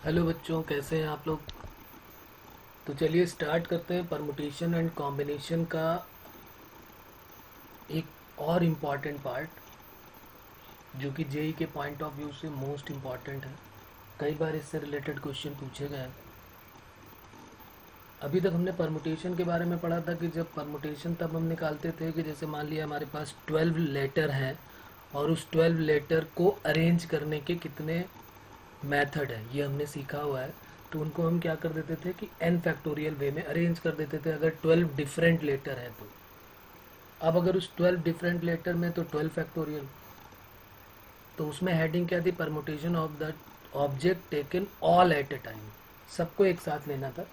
Hello बच्चों, कैसे हैं आप लोग। तो चलिए स्टार्ट करते हैं परमुटेशन एंड कॉम्बिनेशन का एक और इम्पॉर्टेंट पार्ट, जो कि जेई के पॉइंट ऑफ व्यू से मोस्ट इम्पॉर्टेंट है। कई बार इससे रिलेटेड क्वेश्चन पूछे गए हैं। अभी तक हमने परमुटेशन के बारे में पढ़ा था कि जब परमुटेशन तब हम निकालते थे कि जैसे मान लिया हमारे पास 12 लेटर हैं और उस 12 लेटर को अरेंज करने के कितने मेथड है ये हमने सीखा हुआ है। तो उनको हम क्या कर देते थे कि n फैक्टोरियल वे में अरेंज कर देते थे अगर 12 डिफरेंट लेटर है तो। अब अगर उस 12 डिफरेंट लेटर में तो 12 फैक्टोरियल, तो उसमें हेडिंग क्या थी, permutation of the object taken all at a time, सबको एक साथ लेना था।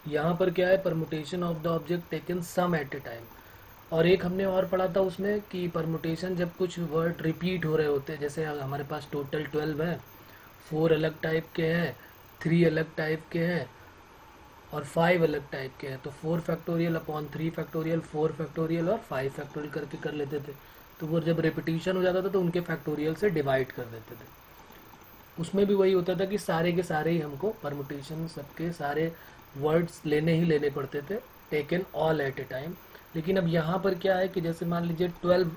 यहाँ पर क्या है, permutation of the object taken some at a time. और एक हमने और पढ़ा था उसमें कि परमुटेशन जब कुछ वर्ड रिपीट हो रहे होते हैं, जैसे हमारे पास टोटल 12 है, 4 अलग टाइप के हैं, 3 अलग टाइप के हैं और 5 अलग टाइप के हैं। तो 4 फैक्टोरियल अपॉन 3 फैक्टोरियल, 4 फैक्टोरियल और 5 फैक्टोरियल करके कर लेते थे। तो वो जब रिपीटिशन हो जाता था तो उनके फैक्टोरियल से डिवाइड कर देते थे। उसमें भी वही होता था कि सारे के सारे ही हमको परमुटेशन सबके सारे वर्ड्स लेने ही लेने पड़ते थे, taken all at a time. लेकिन अब यहाँ पर क्या है कि जैसे मान लीजिए 12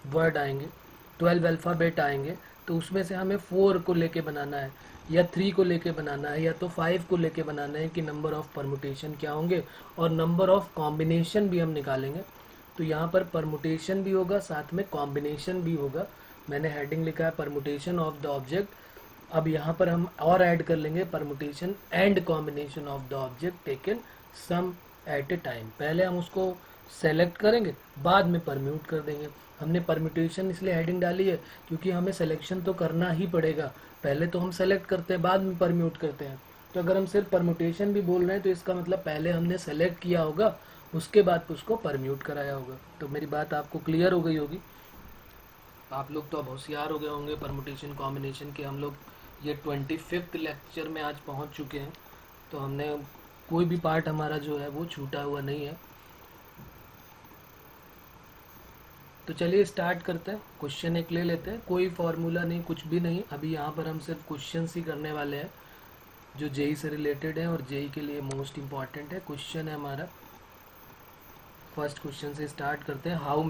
वर्ड आएंगे, 12 अल्फ़ाबेट आएंगे, तो उसमें से हमें 4 को लेके बनाना है या 3 को लेके बनाना है या तो 5 को लेके बनाना है कि नंबर ऑफ परमुटेशन क्या होंगे और नंबर ऑफ कॉम्बिनेशन भी हम निकालेंगे। तो यहाँ पर परमुटेशन भी होगा, साथ में कॉम्बिनेशन भी होगा। मैंने हेडिंग लिखा है परमुटेशन ऑफ द ऑब्जेक्ट। अब यहाँ पर हम और ऐड कर लेंगे permutation and combination of the object taken some at a time. पहले हम उसको सेलेक्ट करेंगे, बाद में परम्यूट कर देंगे। हमने परम्यूटेशन इसलिए हेडिंग डाली है क्योंकि हमें सिलेक्शन तो करना ही पड़ेगा। पहले तो हम सेलेक्ट करते हैं, बाद में परम्यूट करते हैं। तो अगर हम सिर्फ परम्यूटेशन भी बोल रहे हैं तो इसका मतलब पहले हमने सेलेक्ट किया होगा, उसके बाद उसको परम्यूट कराया होगा। तो मेरी बात आपको क्लियर हो गई होगी। आप लोग तो अब होशियार हो गए होंगे परमुटेशन कॉम्बिनेशन के। हम लोग ये 25th लेक्चर में आज पहुंच चुके हैं, तो हमने कोई भी पार्ट हमारा जो है वो छूटा हुआ नहीं है। तो चलिए स्टार्ट करते हैं। क्वेश्चन एक ले लेते हैं, कोई फॉर्मूला नहीं, कुछ भी नहीं। अभी यहाँ पर हम सिर्फ क्वेश्चन ही करने वाले हैं जो जेई से रिलेटेड है और जेई के लिए मोस्ट इम्पॉर्टेंट है। क्वेश्चन है हमारा, फर्स्ट क्वेश्चन से स्टार्ट करते हैं। How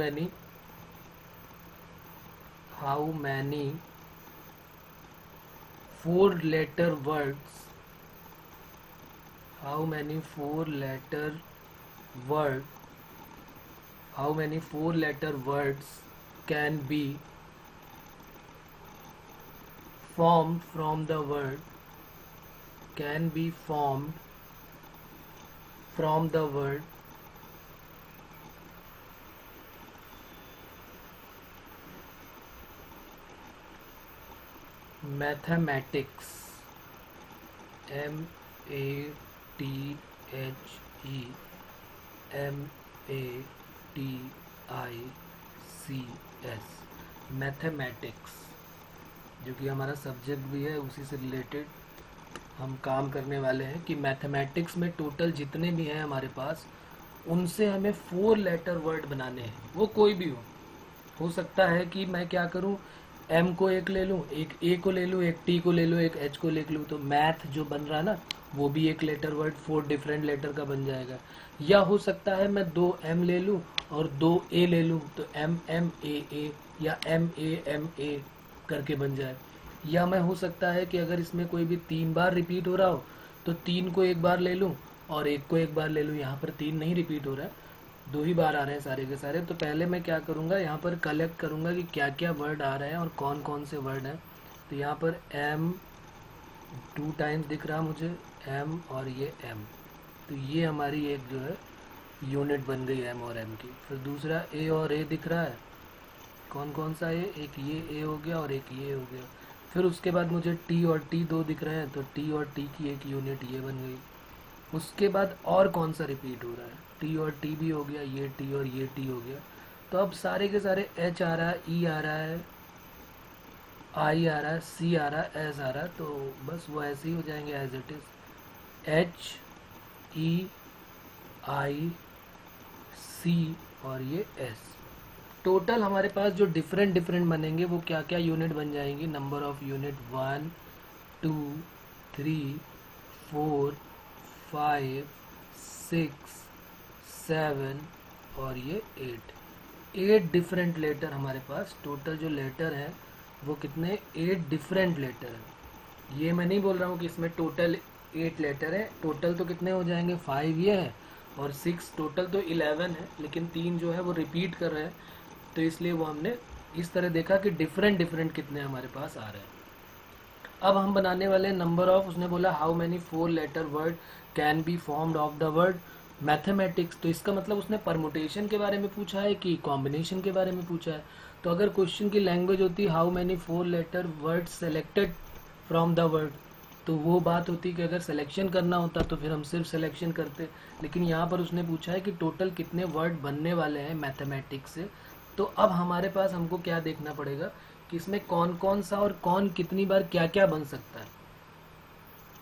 many 4-letter words, how many 4-letter words can be formed from the word mathematics, mathematics, mathematics, जो कि हमारा सब्जेक्ट भी है, उसी से रिलेटेड हम काम करने वाले हैं कि मैथमेटिक्स में टोटल जितने भी हैं हमारे पास, उनसे हमें 4-letter वर्ड बनाने हैं। वो कोई भी हो सकता है कि मैं क्या करूं, एम को एक ले लूं, एक ए को ले लूं, एक टी को ले लूं, एक एच को ले लूं, तो मैथ जो बन रहा ना वो भी एक लेटर वर्ड 4 डिफरेंट लेटर का बन जाएगा। या हो सकता है मैं 2 एम ले लूं और 2 ए ले लूं, तो एम एम ए या एम ए करके बन जाए। या मैं हो सकता है कि अगर इसमें कोई भी 3 बार रिपीट हो रहा हो तो 3 को एक बार ले लूं और 1 को एक बार ले लूं। यहाँ पर 3 नहीं रिपीट हो रहा है, 2 ही बार आ रहे हैं सारे के सारे। तो पहले मैं क्या करूँगा, यहाँ पर कलेक्ट करूँगा कि क्या क्या वर्ड आ रहे हैं और कौन कौन से वर्ड हैं। तो यहाँ पर एम 2 टाइम्स दिख रहा मुझे, एम और ये एम, तो ये हमारी एक जो है यूनिट बन गई एम और एम की। फिर दूसरा ए और ए दिख रहा है, कौन कौन सा ए, एक ये ए हो गया और एक ये हो गया। फिर उसके बाद मुझे टी और टी 2 दिख रहे हैं, तो टी और टी की एक यूनिट ये बन गई। उसके बाद और कौन सा रिपीट हो रहा है, टी और टी भी हो गया, ये टी और ये टी हो गया। तो अब सारे के सारे एच आ रहा है, ई आ रहा है, आई आ रहा है, सी आ रहा है, एस आ रहा है, तो बस वो ऐसे ही हो जाएंगे as it is, H E I C और ये एस। टोटल हमारे पास जो डिफरेंट डिफरेंट बनेंगे वो क्या क्या यूनिट बन जाएंगी, नंबर ऑफ यूनिट 1 2 3 4 5 6 7 और ये 8 डिफरेंट लेटर हमारे पास टोटल जो लेटर है वो कितने 8 डिफरेंट लेटर है। ये मैं नहीं बोल रहा हूँ कि इसमें टोटल 8 लेटर है, टोटल तो कितने हो जाएंगे 5 ये है और 6, टोटल तो 11 है, लेकिन 3 जो है वो रिपीट कर रहे हैं, तो इसलिए वो हमने इस तरह देखा कि डिफरेंट डिफरेंट कितने हमारे पास आ रहे हैं। अब हम बनाने वाले नंबर ऑफ, उसने बोला how many 4 letter word can be formed of the word mathematics. तो इसका मतलब उसने परमुटेशन के बारे में पूछा है कि कॉम्बिनेशन के बारे में पूछा है। तो अगर क्वेश्चन की लैंग्वेज होती how many 4 letter word selected from the word, तो वो बात होती कि अगर सिलेक्शन करना होता तो फिर हम सिर्फ सिलेक्शन करते, लेकिन यहाँ पर उसने पूछा है कि टोटल कितने वर्ड बनने वाले हैं मैथमेटिक्स से। तो अब हमारे पास हमको क्या देखना पड़ेगा कि इसमें कौन कौन सा और कौन कितनी बार क्या क्या बन सकता है।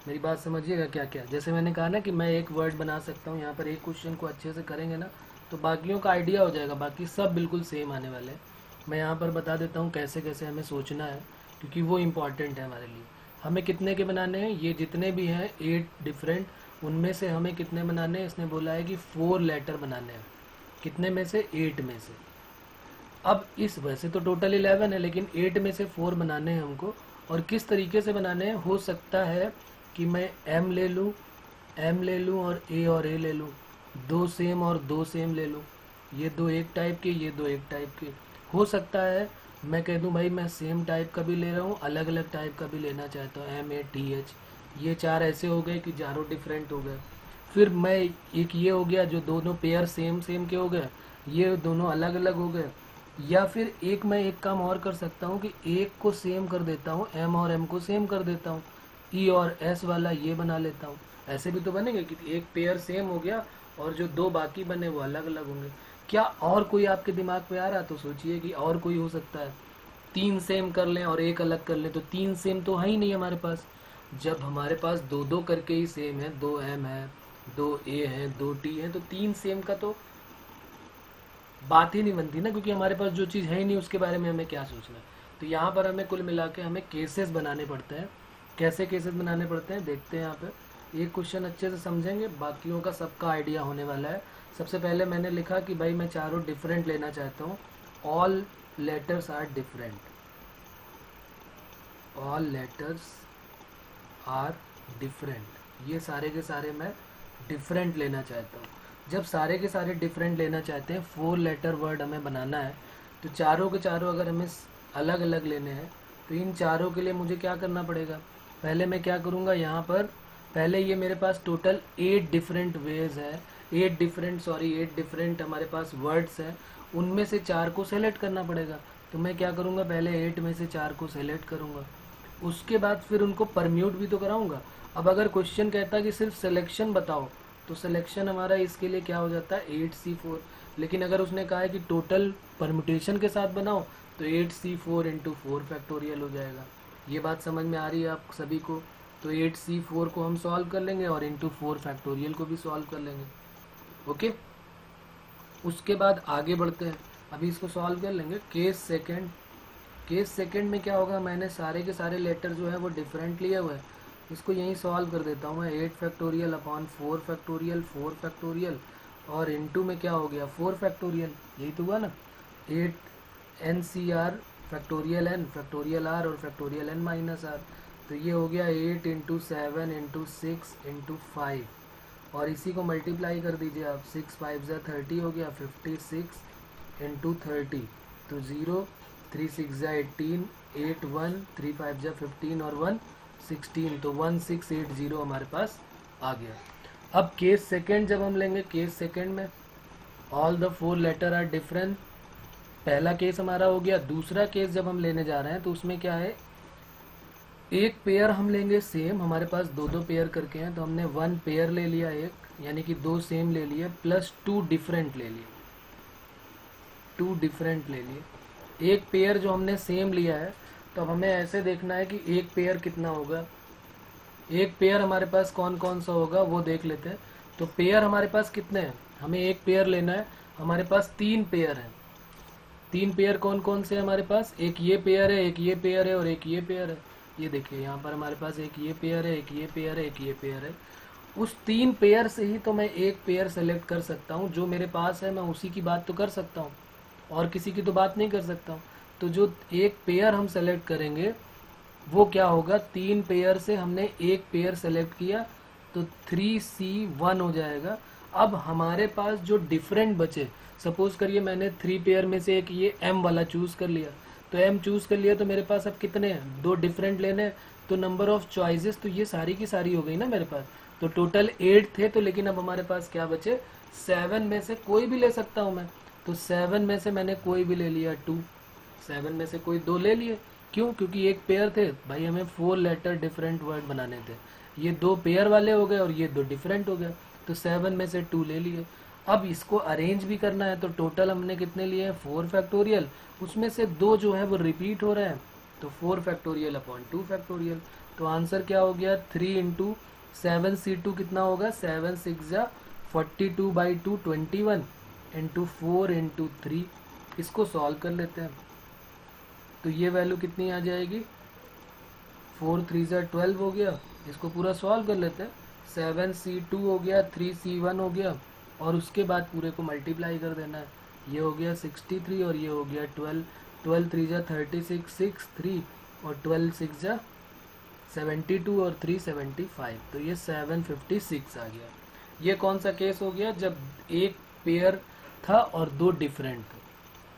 मेरी बात समझिएगा क्या क्या, जैसे मैंने कहा ना कि मैं एक वर्ड बना सकता हूँ, यहाँ पर एक क्वेश्चन को अच्छे से करेंगे ना तो बाकियों का आइडिया हो जाएगा, बाकी सब बिल्कुल सेम आने वाले हैं। मैं यहाँ पर बता देता हूँ कैसे कैसे हमें सोचना है, क्योंकि वो इम्पॉर्टेंट है हमारे लिए। हमें कितने के बनाने हैं, ये जितने भी हैं 8 डिफरेंट, उनमें से हमें कितने बनाने हैं, इसने बोला है कि 4 लेटर बनाने हैं। कितने में से, 8 में से। अब इस वैसे तो टोटल 11 है, लेकिन 8 में से 4 बनाने हैं हमको। और किस तरीके से बनाने हैं, हो सकता है कि मैं M ले लूँ और A ले लूँ, 2 सेम और 2 सेम ले लूँ, ये 2 एक टाइप के, ये 2 एक टाइप के। हो सकता है मैं कह दूं भाई मैं सेम टाइप का भी ले रहा हूँ, अलग अलग टाइप का भी लेना चाहता हूँ, MATH, ये 4 ऐसे हो गए कि चारों डिफरेंट हो गए। फिर मैं एक ये हो गया जो दोनों पेयर सेम सेम के हो गए, ये दोनों अलग अलग हो गए। या फिर मैं एक काम और कर सकता हूँ कि एक को सेम कर देता हूँ, M और M को सेम कर देता हूँ, E और S वाला ये बना लेता हूँ। ऐसे भी तो बनेंगे कि एक पेयर सेम हो गया और जो 2 बाकी बने वो अलग अलग होंगे। क्या और कोई आपके दिमाग पे आ रहा है तो सोचिए कि और कोई हो सकता है। 3 सेम कर लें और एक अलग कर लें, तो 3 सेम तो है ही नहीं हमारे पास। जब हमारे पास 2 करके ही सेम है, 2 M है, 2 A है, 2 T है, तो 3 सेम का तो बात ही नहीं बनती ना, क्योंकि हमारे पास जो चीज़ है ही नहीं उसके बारे में हमें क्या सोचना है। तो यहाँ पर हमें कुल मिला के हमें केसेस बनाने पड़ते हैं। कैसे केसेस बनाने पड़ते हैं देखते हैं। यहाँ पे एक क्वेश्चन अच्छे से समझेंगे, बाकियों का सबका आइडिया होने वाला है। सबसे पहले मैंने लिखा कि भाई मैं चारों डिफरेंट लेना चाहता हूँ, all letters are different, all letters are different, ये सारे के सारे मैं डिफरेंट लेना चाहता हूँ। जब सारे के सारे डिफरेंट लेना चाहते हैं, 4 लेटर वर्ड हमें बनाना है, तो चारों के चारों अगर हमें अलग अलग लेने हैं तो इन चारों के लिए मुझे क्या करना पड़ेगा। पहले मैं क्या करूँगा, यहाँ पर पहले ये मेरे पास टोटल 8 डिफरेंट वेज है, 8 डिफरेंट हमारे पास वर्ड्स हैं, उनमें से 4 को सेलेक्ट करना पड़ेगा। तो मैं क्या करूँगा, पहले 8 में से 4 को सेलेक्ट करूँगा, उसके बाद फिर उनको परम्यूट भी तो कराऊंगा। अब अगर क्वेश्चन कहता है कि सिर्फ सिलेक्शन बताओ, तो सिलेक्शन हमारा इसके लिए क्या हो जाता है 8C4। लेकिन अगर उसने कहा है कि टोटल परम्यूटेशन के साथ बनाओ, तो 8C4 इंटू 4 फैक्टोरियल हो जाएगा। ये बात समझ में आ रही है आप सभी को। तो 8C4 को हम सॉल्व कर लेंगे और इंटू 4 फैक्टोरियल को भी सॉल्व कर लेंगे। ओके, उसके बाद आगे बढ़ते हैं। अभी इसको सॉल्व कर लेंगे। केस सेकंड में क्या होगा, मैंने सारे के सारे लेटर जो है वो डिफरेंट लिए हुए हैं, इसको यहीं सॉल्व कर देता हूँ मैं। 8 फैक्टोरियल अपॉन 4 फैक्टोरियल, 4 फैक्टोरियल और इनटू में क्या हो गया 4 फैक्टोरियल, यही तो हुआ ना। 8 NCR factorial N factorial R और फैक्टोरियल N माइनस R, तो ये हो गया 8 इंटू 7 इंटू 6 इंटू 5, और इसी को मल्टीप्लाई कर दीजिए आप। 6 5 30 हो गया, 56 इंटू 30, तो 0 3 6 18, 8 1 3 5 15 और 1 16, तो 1680 हमारे पास आ गया। अब केस सेकंड जब हम लेंगे, केस सेकंड में all the 4 letter are different, पहला केस हमारा हो गया। दूसरा केस जब हम लेने जा रहे हैं तो उसमें क्या है, एक पेयर हम लेंगे सेम, हमारे पास 2 पेयर करके हैं, तो हमने 1 पेयर ले लिया एक, यानी कि 2 सेम ले लिए, प्लस 2 डिफरेंट ले लिए, 2 डिफरेंट ले लिए। एक पेयर जो हमने सेम लिया है, तो अब हमें ऐसे देखना है कि एक पेयर कितना होगा। एक पेयर हमारे पास कौन कौन सा होगा वो देख लेते हैं। तो पेयर हमारे पास कितने हैं, हमें एक पेयर लेना है, हमारे पास 3 पेयर हैं। 3 पेयर कौन कौन से हमारे पास, एक ये पेयर है, एक ये पेयर है और एक ये पेयर है। ये देखिए यहाँ पर हमारे पास एक ये पेयर है, एक ये पेयर है, एक ये पेयर है। उस 3 पेयर से ही तो मैं एक पेयर सेलेक्ट कर सकता हूँ, जो मेरे पास है मैं उसी की बात तो कर सकता हूँ, और किसी की तो बात नहीं कर सकता हूँ। तो जो एक पेयर हम सेलेक्ट करेंगे वो क्या होगा, 3 पेयर से हमने एक पेयर सेलेक्ट किया तो 3C1 हो जाएगा। अब हमारे पास जो डिफरेंट बचे, सपोज करिए मैंने 3 पेयर में से एक ये M वाला चूज कर लिया, तो M चूज कर लिया तो मेरे पास अब कितने हैं, 2 डिफरेंट लेने हैं, तो नंबर ऑफ चॉइसेस तो ये सारी की सारी हो गई ना मेरे पास। तो टोटल 8 थे, तो लेकिन अब हमारे पास क्या बचे, 7 में से कोई भी ले सकता हूँ मैं। तो 7 में से मैंने कोई भी ले लिया 2, 7 में से कोई 2 ले लिए। क्यों, क्योंकि एक पेयर थे भाई, हमें 4 लेटर डिफरेंट वर्ड बनाने थे, ये 2 पेयर वाले हो गए और ये 2 डिफरेंट हो गए, तो 7 में से 2 ले लिए। अब इसको अरेंज भी करना है, तो टोटल हमने कितने लिए हैं, 4 फैक्टोरियल, उसमें से 2 जो है वो रिपीट हो रहे हैं, तो 4 फैक्टोरियल अपॉन 2 फैक्टोरियल। तो आंसर क्या हो गया, 3 इंटू 7C2 कितना होगा, 7 6 जा 42/2 21 इंटू 4 इंटू 3। इसको सॉल्व कर लेते हैं, तो ये वैल्यू कितनी आ जाएगी, 4 3 जा 12 हो गया। इसको पूरा सॉल्व कर लेते हैं, 7C2 हो गया, 3C1 हो गया, और उसके बाद पूरे को मल्टीप्लाई कर देना है। ये हो गया 63 और ये हो गया 12, 12 3 जा 36, 6 3 और 12 6 जा 72 और 3 75, तो ये 756 आ गया। ये कौन सा केस हो गया, जब एक पेयर था और 2 डिफरेंट थे।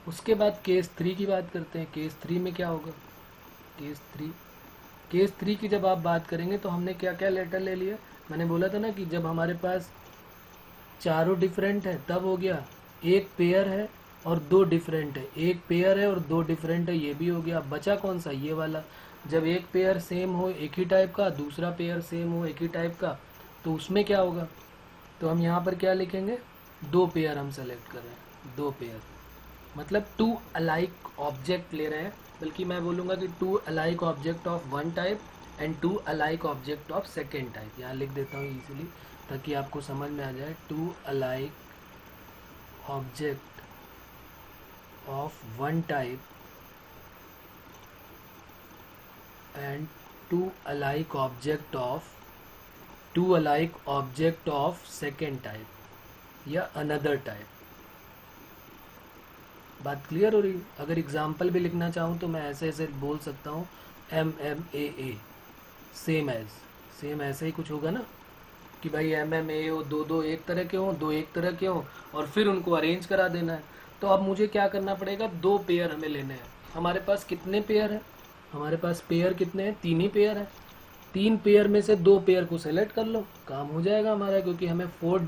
उसके बाद केस 3 की बात करते हैं। केस 3 में क्या होगा, केस 3 की जब आप बात करेंगे तो हमने क्या क्या लेटर ले लिया, मैंने बोला था ना कि जब हमारे पास चारों डिफरेंट है तब हो गया, एक पेयर है और 2 डिफरेंट है, एक पेयर है और 2 डिफरेंट है, ये भी हो गया। बचा कौन सा, ये वाला, जब एक पेयर सेम हो एक ही टाइप का, दूसरा पेयर सेम हो एक ही टाइप का, तो उसमें क्या होगा, तो हम यहाँ पर क्या लिखेंगे, 2 पेयर हम सेलेक्ट कर रहे हैं, 2 पेयर मतलब 2 अलाइक ऑब्जेक्ट ले रहे हैं, बल्कि मैं बोलूँगा कि 2 alike object of one type and 2 alike object of second type. यहाँ लिख देता हूँ इजीली ताकि आपको समझ में आ जाए, 2 alike object of one type and 2 alike object of second type या अनदर टाइप। बात क्लियर हो रही है। अगर एग्जाम्पल भी लिखना चाहूँ तो मैं ऐसे ऐसे बोल सकता हूँ, MMA सेम ऐसे ही कुछ होगा ना, कि भाई MMA हो, 2 एक तरह के हों, 2 एक तरह के हों, और फिर उनको अरेंज करा देना है। तो अब मुझे क्या करना पड़ेगा, 2 पेयर हमें लेने हैं। हमारे पास कितने पेयर हैं, हमारे पास पेयर कितने हैं, 3 ही पेयर हैं। 3 पेयर में से 2 पेयर को सेलेक्ट कर लो, काम हो जाएगा हमारा, क्योंकि हमें 4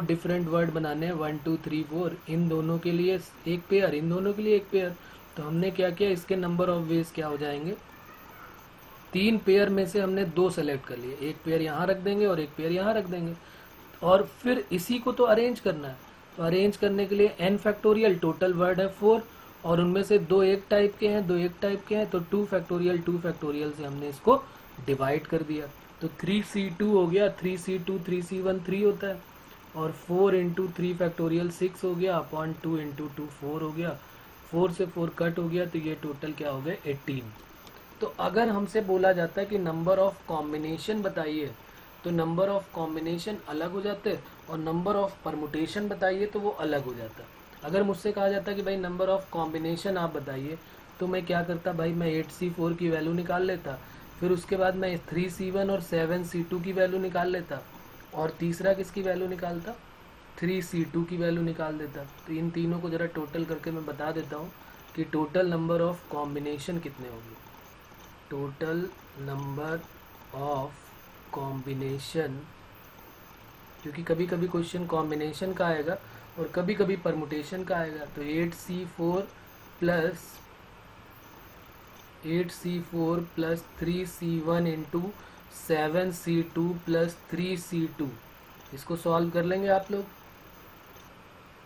डिफरेंट वर्ड बनाने हैं, 1 2 3 4, इन दोनों के लिए एक पेयर, इन दोनों के लिए एक पेयर। तो हमने क्या किया, इसके नंबर ऑफ वेज क्या हो जाएंगे, 3 पेयर में से हमने 2 सेलेक्ट कर लिए, एक पेयर यहाँ रख देंगे और एक पेयर यहाँ रख देंगे, और फिर इसी को तो अरेंज करना है। तो अरेंज करने के लिए n फैक्टोरियल, टोटल वर्ड है 4, और उनमें से 2 एक टाइप के हैं, 2 एक टाइप के हैं, तो 2 फैक्टोरियल से हमने इसको डिवाइड कर दिया। तो 3C2 हो गया, 3C2 3C1 3 होता है, और 4 इंटू 3 फैक्टोरियल 6 हो गया, अपॉन 2 इंटू 2 4 हो गया, 4 से 4 कट हो गया, तो ये टोटल क्या हो गया, 18। तो अगर हमसे बोला जाता है कि नंबर ऑफ कॉम्बिनेशन बताइए, तो नंबर ऑफ कॉम्बिनेशन अलग हो जाते, और नंबर ऑफ परमुटेशन बताइए तो वो अलग हो जाता। अगर मुझसे कहा जाता कि भाई नंबर ऑफ कॉम्बिनेशन आप बताइए, तो मैं क्या करता भाई, मैं 8C4 की वैल्यू निकाल लेता, फिर उसके बाद मैं 3C1 और 7C2 की वैल्यू निकाल लेता, और तीसरा किसकी वैल्यू निकालता, 3C2 की वैल्यू निकाल देता। तो इन तीनों को ज़रा टोटल करके मैं बता देता हूँ कि टोटल नंबर ऑफ कॉम्बिनेशन कितने होंगे। टोटल नंबर ऑफ कॉम्बिनेशन, क्योंकि कभी कभी क्वेश्चन कॉम्बिनेशन का आएगा और कभी कभी परमुटेशन का आएगा, तो 8C4 plus 3C1 into 7C2 plus 3C2, इसको सॉल्व कर लेंगे आप लोग।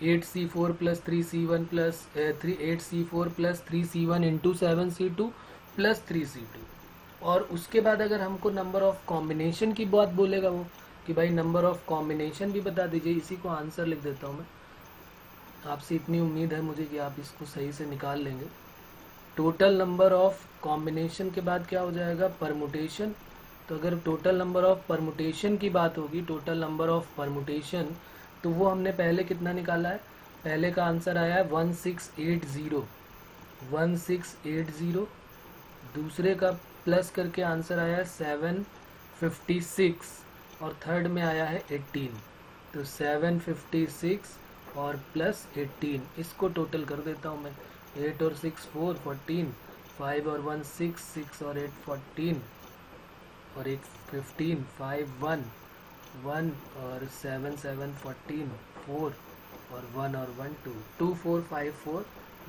8C4 plus 3C1 plus 8C4 plus 3C1 into 7C2 plus 3C2, और उसके बाद अगर हमको नंबर ऑफ कॉम्बिनेशन की बात बोलेगा वो, कि भाई नंबर ऑफ कॉम्बिनेशन भी बता दीजिए, इसी को आंसर लिख देता हूँ मैं। आपसे इतनी उम्मीद है मुझे कि आप इसको सही से निकाल लेंगे। टोटल नंबर ऑफ कॉम्बिनेशन के बाद क्या हो जाएगा, परमुटेशन। तो अगर टोटल नंबर ऑफ परमुटेशन की बात होगी, टोटल नंबर ऑफ परमुटेशन, तो वो हमने पहले कितना निकाला है, पहले का आंसर आया है 1680, 1680। दूसरे का प्लस करके आंसर आया है 756 और थर्ड में आया है 18। तो 756 और प्लस 18, इसको टोटल कर देता हूँ मैं। 8 और 6 4 14, 5 और 1 6, 6 और 8 14 और 8 15, 5 1 1 और 7 7 14, 4 और 1 और 1 2, 2 4 5 4,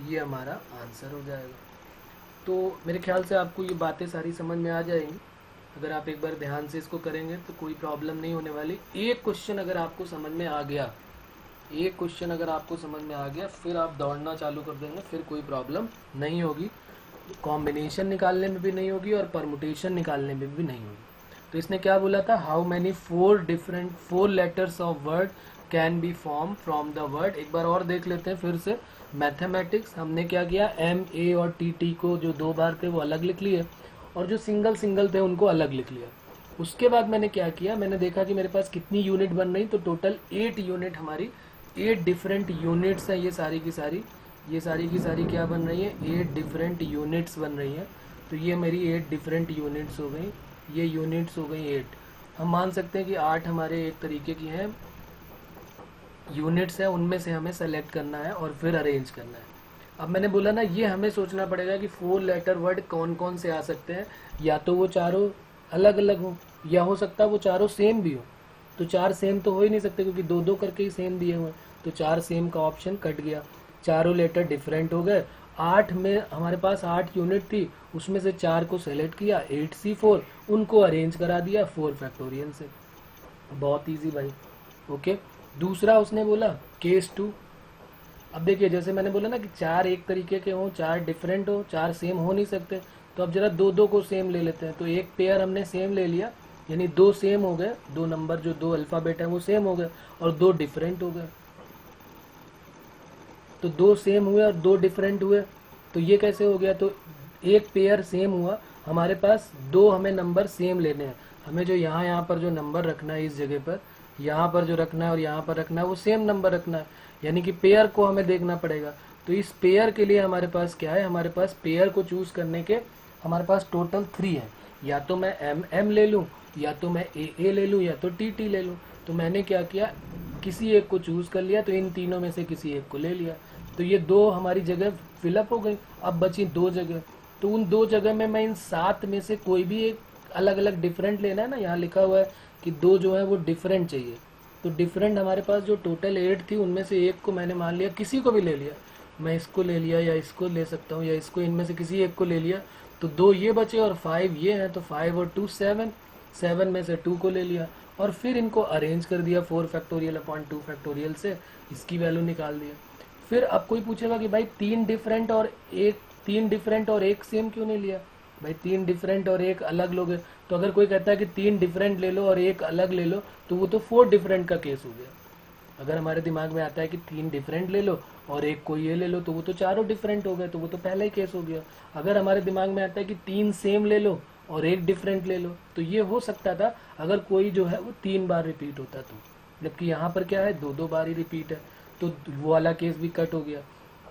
ये हमारा आंसर हो जाएगा। तो मेरे ख्याल से आपको ये बातें सारी समझ में आ जाएंगी। अगर आप एक बार ध्यान से इसको करेंगे तो कोई प्रॉब्लम नहीं होने वाली। एक क्वेश्चन अगर आपको समझ में आ गया, एक क्वेश्चन अगर आपको समझ में आ गया, फिर आप दौड़ना चालू कर देंगे, फिर कोई प्रॉब्लम नहीं होगी। कॉम्बिनेशन निकालने में भी नहीं होगी और परमुटेशन निकालने में भी नहीं होगी। तो इसने क्या बोला था, how many 4 letters of word can be form from the word. एक बार और देख लेते हैं फिर से। मैथमेटिक्स हमने क्या किया, एम ए और टी टी को जो 2 बार थे वो अलग लिख लिए और जो सिंगल सिंगल थे उनको अलग लिख लिया। उसके बाद मैंने क्या किया, मैंने देखा कि मेरे पास कितनी यूनिट बन रही, तो टोटल 8 यूनिट हमारी, 8 डिफरेंट यूनिट्स हैं ये सारी की सारी, ये सारी की सारी क्या बन रही है, 8 डिफरेंट यूनिट्स बन रही हैं। तो ये मेरी 8 डिफरेंट यूनिट्स हो गई, ये यूनिट्स हो गई 8। हम मान सकते हैं कि 8 हमारे एक तरीके की हैं यूनिट्स है, उनमें से हमें सेलेक्ट करना है और फिर अरेंज करना है। अब मैंने बोला ना, ये हमें सोचना पड़ेगा कि 4 लेटर वर्ड कौन कौन से आ सकते हैं। या तो वो चारों अलग अलग हो, या हो सकता है वो चारों सेम भी हो। तो 4 सेम तो हो ही नहीं सकते क्योंकि 2-2 करके ही सेम दिए हुए हैं। तो 4 सेम का ऑप्शन कट गया, चारों लेटर डिफरेंट हो गए। 8 में हमारे पास 8 यूनिट थी, उसमें से 4 को सेलेक्ट किया, 8C4, उनको अरेंज करा दिया 4 फैक्टोरियल से। बहुत ईजी भाई। ओके, दूसरा उसने बोला केस 2। अब देखिए, जैसे मैंने बोला ना कि 4 एक तरीके के हों, 4 डिफरेंट हो, 4 सेम हो नहीं सकते। तो अब जरा 2-2 को सेम ले लेते हैं। तो एक पेयर हमने सेम ले लिया, यानी 2 सेम हो गए, 2 नंबर जो 2 अल्फ़ाबेट है वो सेम हो गए और 2 डिफरेंट हो गए। तो 2 सेम हुए और 2 डिफरेंट हुए, तो ये कैसे हो गया, तो एक पेयर सेम हुआ। हमारे पास 2 हमें नंबर सेम लेने हैं। हमें जो यहाँ पर जो नंबर रखना है, इस जगह पर यहाँ पर जो रखना है और यहाँ पर रखना है, वो सेम नंबर रखना है, यानी कि पेयर को हमें देखना पड़ेगा। तो इस पेयर के लिए हमारे पास क्या है, हमारे पास पेयर को चूज करने के हमारे पास टोटल 3 है। या तो मैं एम ले लूँ, या तो मैं ए ले लूँ, या तो टी ले लूँ। तो मैंने क्या किया, किसी एक को चूज कर लिया, तो इन तीनों में से किसी एक को ले लिया। तो ये 2 हमारी जगह फिलअप हो गई। अब बची 2 जगह, तो उन 2 जगह में मैं इन 7 में से कोई भी एक अलग अलग डिफरेंट लेना है ना। यहाँ लिखा हुआ है कि 2 जो है वो डिफरेंट चाहिए। तो डिफरेंट हमारे पास जो टोटल 8 थी, उनमें से एक को मैंने मान लिया, किसी को भी ले लिया। मैं इसको ले लिया, या इसको ले सकता हूँ, या इसको, इनमें से किसी एक को ले लिया। तो 2 ये बचे और 5 ये हैं। तो 5 और 2 7, 7 में से 2 को ले लिया और फिर इनको अरेंज कर दिया 4 फैक्टोरियल अपॉन 2 फैक्टोरियल से, इसकी वैल्यू निकाल दिया। फिर अब कोई पूछेगा कि भाई 3 डिफरेंट और एक सेम क्यों नहीं लिया। भाई 3 डिफरेंट और एक अलग लोगे। तो अगर कोई कहता है कि 3 डिफरेंट ले लो और एक अलग ले लो, तो वो तो 4 डिफरेंट का केस हो गया। अगर हमारे दिमाग में आता है कि 3 डिफरेंट ले लो और एक को ये ले लो, तो वो तो चारों डिफरेंट हो गए, तो वो तो पहला ही केस हो गया। अगर हमारे दिमाग में आता है कि 3 सेम ले लो और एक डिफरेंट ले लो, तो ये हो सकता था अगर कोई जो है वो 3 बार रिपीट होता तो, जबकि यहाँ पर क्या है, 2-2 बार ही रिपीट है, तो वो वाला केस भी कट हो गया।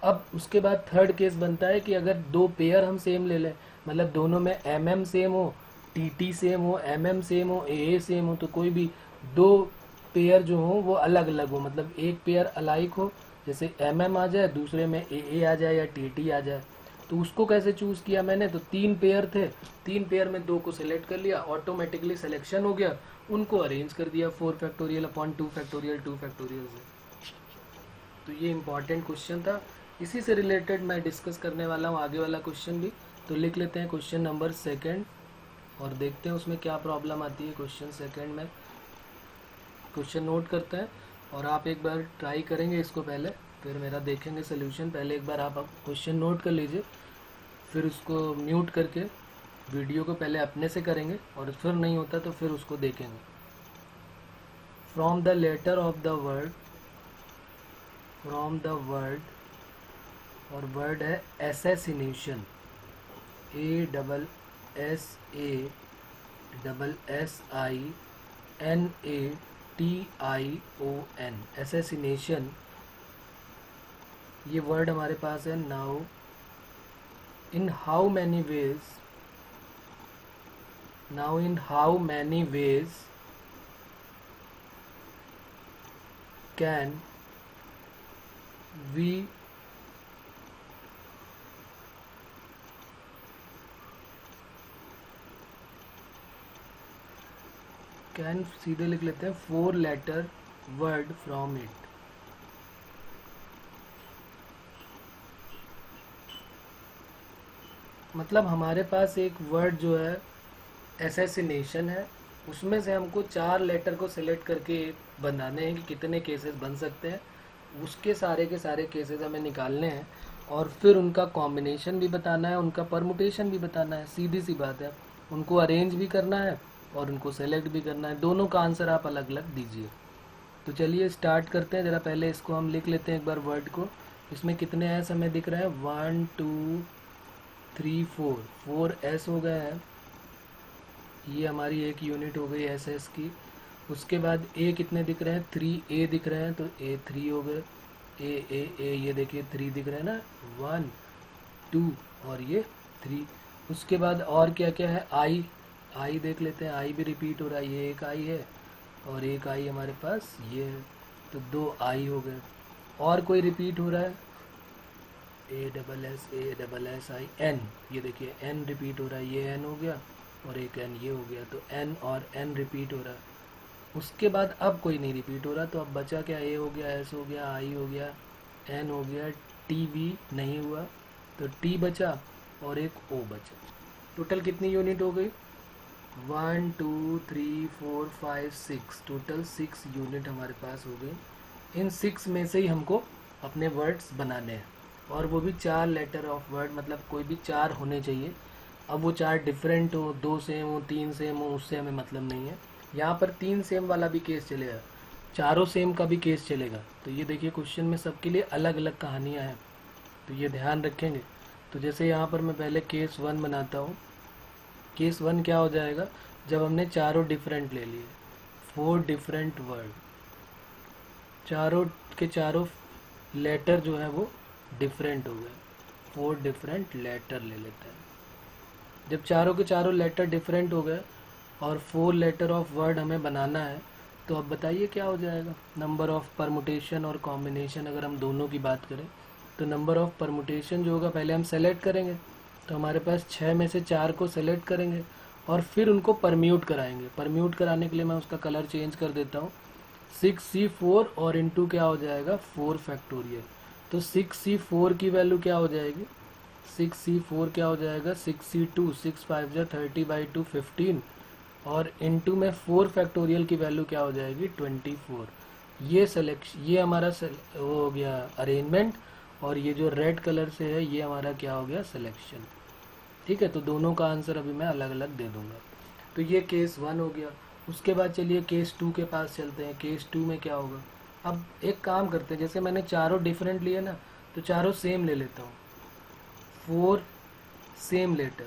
अब उसके बाद थर्ड केस बनता है कि अगर 2 पेयर हम सेम ले लें, मतलब दोनों में MM सेम हो, TT सेम हो, MM सेम हो, AA सेम हो, तो कोई भी 2 पेयर जो हो वो अलग अलग हो, मतलब एक पेयर अलाइक हो, जैसे MM आ जाए, दूसरे में AA आ जाए या TT आ जाए। तो उसको कैसे चूज किया मैंने, तो 3 पेयर थे, 3 पेयर में 2 को सिलेक्ट कर लिया, ऑटोमेटिकली सिलेक्शन हो गया, उनको अरेंज कर दिया 4 फैक्टोरियल अपॉन 2 फैक्टोरियल 2 फैक्टोरियल से। तो ये इंपॉर्टेंट क्वेश्चन था, इसी से रिलेटेड मैं डिस्कस करने वाला हूँ आगे वाला क्वेश्चन भी। तो लिख लेते हैं क्वेश्चन नंबर 2 और देखते हैं उसमें क्या प्रॉब्लम आती है। क्वेश्चन 2 में क्वेश्चन नोट करते हैं और आप एक बार ट्राई करेंगे इसको पहले, फिर मेरा देखेंगे सोल्यूशन। पहले एक बार आप क्वेश्चन नोट कर लीजिए, फिर उसको म्यूट करके वीडियो को पहले अपने से करेंगे और फिर नहीं होता तो फिर उसको देखेंगे। From the letter of the word, from the word, और वर्ड है असैसिनेशन। ASSASSINATION, असैसिनेशन, ये वर्ड हमारे पास है। Now in how many ways can we सीधे लिख लेते हैं 4 लेटर वर्ड फ्रॉम इट। मतलब हमारे पास एक वर्ड जो है असैसिनेशन है, उसमें से हमको 4 लेटर को सिलेक्ट करके बनाने हैं कि कितने केसेस बन सकते हैं। उसके सारे के सारे केसेस हमें निकालने हैं और फिर उनका कॉम्बिनेशन भी बताना है, उनका परमुटेशन भी बताना है। सीधी सी बात है, उनको अरेंज भी करना है और उनको सेलेक्ट भी करना है। दोनों का आंसर आप अलग अलग दीजिए। तो चलिए स्टार्ट करते हैं। ज़रा पहले इसको हम लिख लेते हैं एक बार वर्ड को। इसमें कितने एस हमें दिख रहे हैं? 1 2 3 4 एस हो गए हैं। ये हमारी एक यूनिट हो गई एस एस की। उसके बाद ए कितने दिख रहे हैं? 3 ए दिख रहे हैं, तो ए 3 हो गए। ए ये देखिए 3 दिख रहे हैं ना, 1 2 और ये 3। उसके बाद और क्या क्या है? आई देख लेते हैं। आई भी रिपीट हो रहा है, ये एक आई है और एक आई हमारे पास ये है, तो 2 आई हो गए। और कोई रिपीट हो रहा है? ASSASSI एन, ये देखिए एन रिपीट हो रहा है, ये एन हो गया और एक एन ये हो गया, तो एन और एन रिपीट हो रहा है। उसके बाद अब कोई नहीं रिपीट हो रहा, तो अब बचा क्या? ए हो गया, एस हो गया, आई हो गया, एन हो गया, टी भी नहीं हुआ, तो टी बचा और एक ओ बचा। टोटल कितनी यूनिट हो गई? 1 2 3 4 5 6, टोटल 6 यूनिट हमारे पास हो गई। इन 6 में से ही हमको अपने वर्ड्स बनाने हैं, और वो भी 4 लेटर ऑफ वर्ड, मतलब कोई भी 4 होने चाहिए। अब वो 4 डिफरेंट हो, 2 सेम हो, 3 सेम हो, उससे हमें मतलब नहीं है। यहाँ पर 3 सेम वाला भी केस चलेगा, चारों सेम का भी केस चलेगा। तो ये देखिए क्वेश्चन में सबके लिए अलग अलग कहानियाँ हैं, तो ये ध्यान रखेंगे। तो जैसे यहाँ पर मैं पहले केस 1 बनाता हूँ। केस 1 क्या हो जाएगा? जब हमने चारों डिफरेंट ले लिए, 4 डिफरेंट वर्ड, चारों के चारों लेटर जो है वो डिफरेंट हो गए, 4 डिफरेंट लेटर ले लेते हैं। जब चारों के चारों लेटर डिफरेंट हो गए और 4 लेटर ऑफ वर्ड हमें बनाना है, तो अब बताइए क्या हो जाएगा? नंबर ऑफ परमुटेशन और कॉम्बिनेशन अगर हम दोनों की बात करें, तो नंबर ऑफ परमुटेशन जो होगा पहले हम सेलेक्ट करेंगे, तो हमारे पास 6 में से 4 को सेलेक्ट करेंगे और फिर उनको परम्यूट कराएंगे। परम्यूट कराने के लिए मैं उसका कलर चेंज कर देता हूँ। 6C4 और इंटू क्या हो जाएगा? 4 फैक्टोरियल। तो 6C4 की वैल्यू क्या हो जाएगी? 6C4 क्या हो जाएगा? 6C2, 6 5 30/2 15, और इंटू में 4 फैक्टोरियल की वैल्यू क्या हो जाएगी? 24। ये ये हमारा वो हो गया अरेंजमेंट, और ये जो रेड कलर से है ये हमारा क्या हो गया? सिलेक्शन। ठीक है, तो दोनों का आंसर अभी मैं अलग अलग दे दूंगा। तो ये केस 1 हो गया। उसके बाद चलिए केस 2 के पास चलते हैं। केस 2 में क्या होगा? अब एक काम करते हैं, जैसे मैंने चारों डिफरेंट लिए ना, तो चारों सेम ले लेता हूँ। 4 सेम लेटर,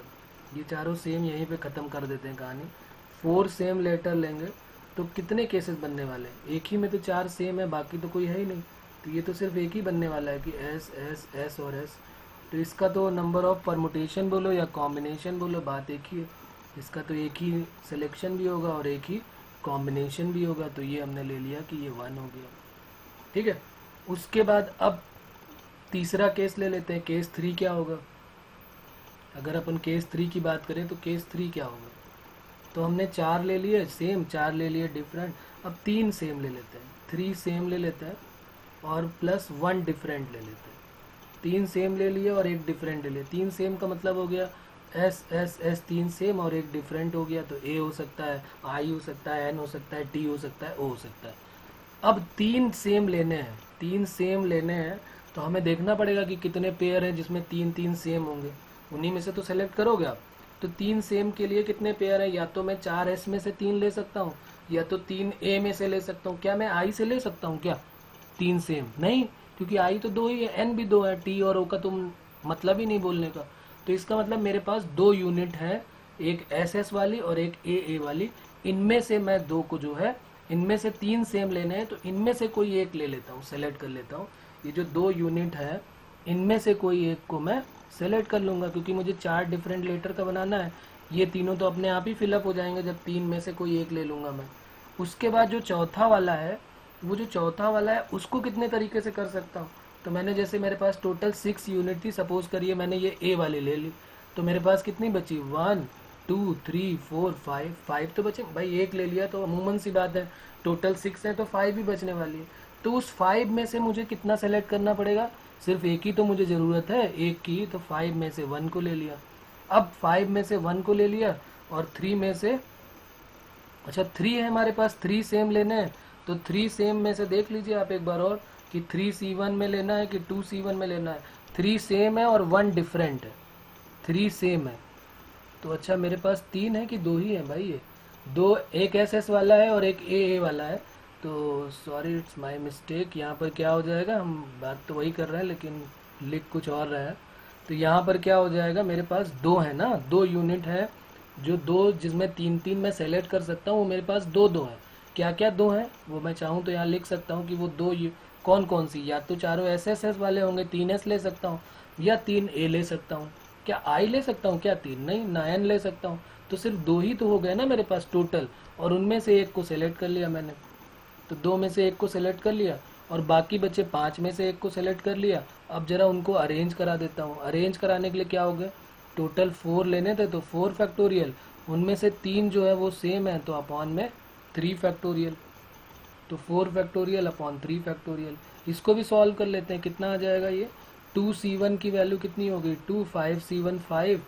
ये चारों सेम, यहीं पे ख़त्म कर देते हैं कहानी। 4 सेम लेटर लेंगे तो कितने केसेस बनने वाले हैं? एक ही में तो 4 सेम है, बाकी तो कोई है ही नहीं, तो ये तो सिर्फ एक ही बनने वाला है कि एस एस एस और एस। तो इसका तो नंबर ऑफ परमुटेशन बोलो या कॉम्बिनेशन बोलो, बात एक ही है। इसका तो एक ही सिलेक्शन भी होगा और एक ही कॉम्बिनेशन भी होगा, तो ये हमने ले लिया कि ये 1 हो गया। ठीक है, उसके बाद अब तीसरा केस ले लेते हैं। केस 3 क्या होगा? अगर अपन केस 3 की बात करें तो केस 3 क्या होगा? तो हमने 4 ले लिए सेम, 4 ले लिए डिफरेंट, अब 3 सेम ले लेते हैं, 3 सेम ले लेते हैं और प्लस 1 डिफरेंट ले लेते हैं। 3 सेम ले लिए और एक डिफरेंट ले लिए। 3 सेम का मतलब हो गया एस एस एस 3 सेम और एक डिफरेंट हो गया, तो ए हो सकता है, आई हो सकता है, एन हो सकता है, टी हो सकता है, ओ हो सकता है। अब 3 सेम लेने हैं, 3 सेम लेने हैं, तो हमें देखना पड़ेगा कि कितने पेयर हैं जिसमें 3 सेम होंगे, उन्हीं में से तो सेलेक्ट करोगे आप। तो 3 सेम के लिए कितने पेयर हैं? या तो मैं 4S में से 3 ले सकता हूँ, या तो 3A में से ले सकता हूँ। क्या मैं आई से ले सकता हूँ क्या 3 सेम? नहीं, क्योंकि आई तो 2 ही है, एन भी 2 है, टी और ओ का तो मतलब ही नहीं बोलने का। तो इसका मतलब मेरे पास दो यूनिट है, एक SS वाली और एक AA वाली। इनमें से मैं दो को जो है, इनमें से तीन सेम लेने हैं, तो इनमें से कोई एक ले लेता हूँ, सेलेक्ट कर लेता हूँ। ये जो दो यूनिट है इनमें से कोई एक को मैं सेलेक्ट कर लूँगा, क्योंकि मुझे 4 डिफरेंट लेटर का बनाना है। ये तीनों तो अपने आप ही फिलअप हो जाएंगे जब तीन में से कोई एक ले लूँगा मैं। उसके बाद जो चौथा वाला है, वो जो चौथा वाला है उसको कितने तरीके से कर सकता हूँ। तो मैंने जैसे मेरे पास टोटल 6 यूनिट थी, सपोज करिए मैंने ये A वाली ले ली, तो मेरे पास कितनी बची 1 2 3 4 5 तो बचे भाई। एक ले लिया तो अमूमन सी बात है, टोटल 6 है तो 5 भी बचने वाली है। तो उस 5 में से मुझे कितना सेलेक्ट करना पड़ेगा, सिर्फ एक ही तो मुझे ज़रूरत है, एक की, तो 5 में से 1 को ले लिया। अब 5 में से 1 को ले लिया और 3 में से, अच्छा 3 है हमारे पास, 3 सेम लेने हैं, तो 3 सेम में से देख लीजिए आप एक बार और कि 3C1 में लेना है कि 2C1 में लेना है। 3 सेम है और 1 डिफरेंट है, 3 सेम है। तो अच्छा मेरे पास 3 है कि 2 ही है भाई, ये 2, एक SS वाला है और एक AA वाला है। तो सॉरी इट्स माय मिस्टेक, यहाँ पर क्या हो जाएगा, हम बात तो वही कर रहे हैं लेकिन लिख कुछ और रहा है। तो यहाँ पर क्या हो जाएगा, मेरे पास 2 है ना, 2 यूनिट है, जो 2 जिसमें 3 मैं सेलेक्ट कर सकता हूँ, वो मेरे पास 2 है। क्या क्या 2 है वो मैं चाहूँ तो यहाँ लिख सकता हूँ कि वो 2 कौन कौन सी, या तो चारों SSS वाले होंगे, 3S ले सकता हूँ, या 3A ले सकता हूँ। क्या I ले सकता हूँ क्या 3? नहीं, 9 ले सकता हूँ। तो सिर्फ 2 ही तो हो गए ना मेरे पास टोटल, और उनमें से एक को सेलेक्ट कर लिया मैंने। तो 2 में से एक को सेलेक्ट कर लिया और बाकी बचे 5 में से एक को सेलेक्ट कर लिया। अब जरा उनको अरेंज करा देता हूँ। अरेंज कराने के लिए क्या हो गया, टोटल 4 लेने थे तो 4 फैक्टोरियल, उनमें से 3 जो है वो सेम है तो अपॉन में 3 फैक्टोरियल, तो 4 फैक्टोरियल अपॉन 3 फैक्टोरियल। इसको भी सॉल्व कर लेते हैं, कितना आ जाएगा ये, 2C1 की वैल्यू कितनी हो गई 2, 5C1 5,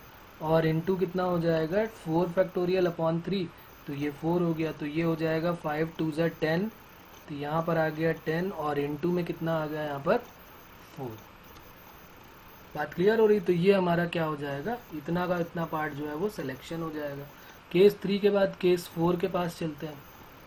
और इनटू कितना हो जाएगा 4 फैक्टोरियल अपॉन 3, तो ये 4 हो गया। तो ये हो जाएगा 5 2 10, तो यहाँ पर आ गया 10 और इनटू में कितना आ गया यहाँ पर 4। बात क्लियर हो रही। तो ये हमारा क्या हो जाएगा, इतना का इतना पार्ट जो है वो सिलेक्शन हो जाएगा। केस 3 के बाद केस 4 के पास चलते हैं।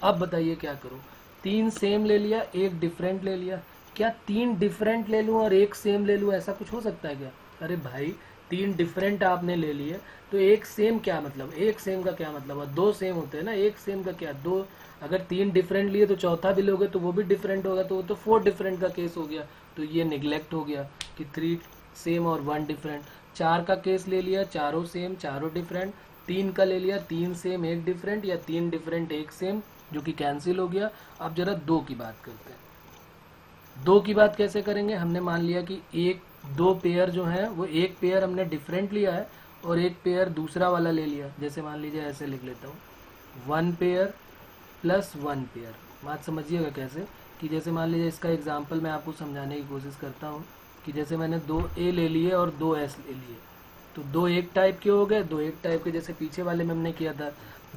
अब बताइए क्या करूँ, 3 सेम ले लिया, एक डिफरेंट ले लिया। क्या 3 डिफरेंट ले लूँ और एक सेम ले लूँ, ऐसा कुछ हो सकता है क्या? अरे भाई 3 डिफरेंट आपने ले लिए तो एक सेम क्या मतलब, एक सेम का क्या मतलब है, 2 सेम होते हैं ना, एक सेम का क्या 2। अगर 3 डिफरेंट लिए तो चौथा भी लोगे तो वो भी डिफरेंट होगा, तो वो तो 4 डिफरेंट का केस हो गया। तो ये निगलेक्ट हो गया कि 3 सेम और 1 डिफरेंट। 4 का केस ले लिया, चारों सेम चारों डिफरेंट। 3 का ले लिया, 3 सेम 1 डिफरेंट, या 3 डिफरेंट 1 सेम, जो कि कैंसिल हो गया। अब जरा 2 की बात करते हैं। 2 की बात कैसे करेंगे, हमने मान लिया कि 2 पेयर जो है वो एक पेयर हमने डिफरेंट लिया है और एक पेयर दूसरा वाला ले लिया। जैसे मान लीजिए ऐसे लिख लेता हूँ, 1 पेयर प्लस 1 पेयर। बात समझिएगा कैसे, कि जैसे मान लीजिए इसका एग्जांपल मैं आपको समझाने की कोशिश करता हूँ कि जैसे मैंने 2A ले लिए और 2S ले लिए, तो 2 एक टाइप के हो गए, 2 एक टाइप के, जैसे पीछे वाले में हमने किया था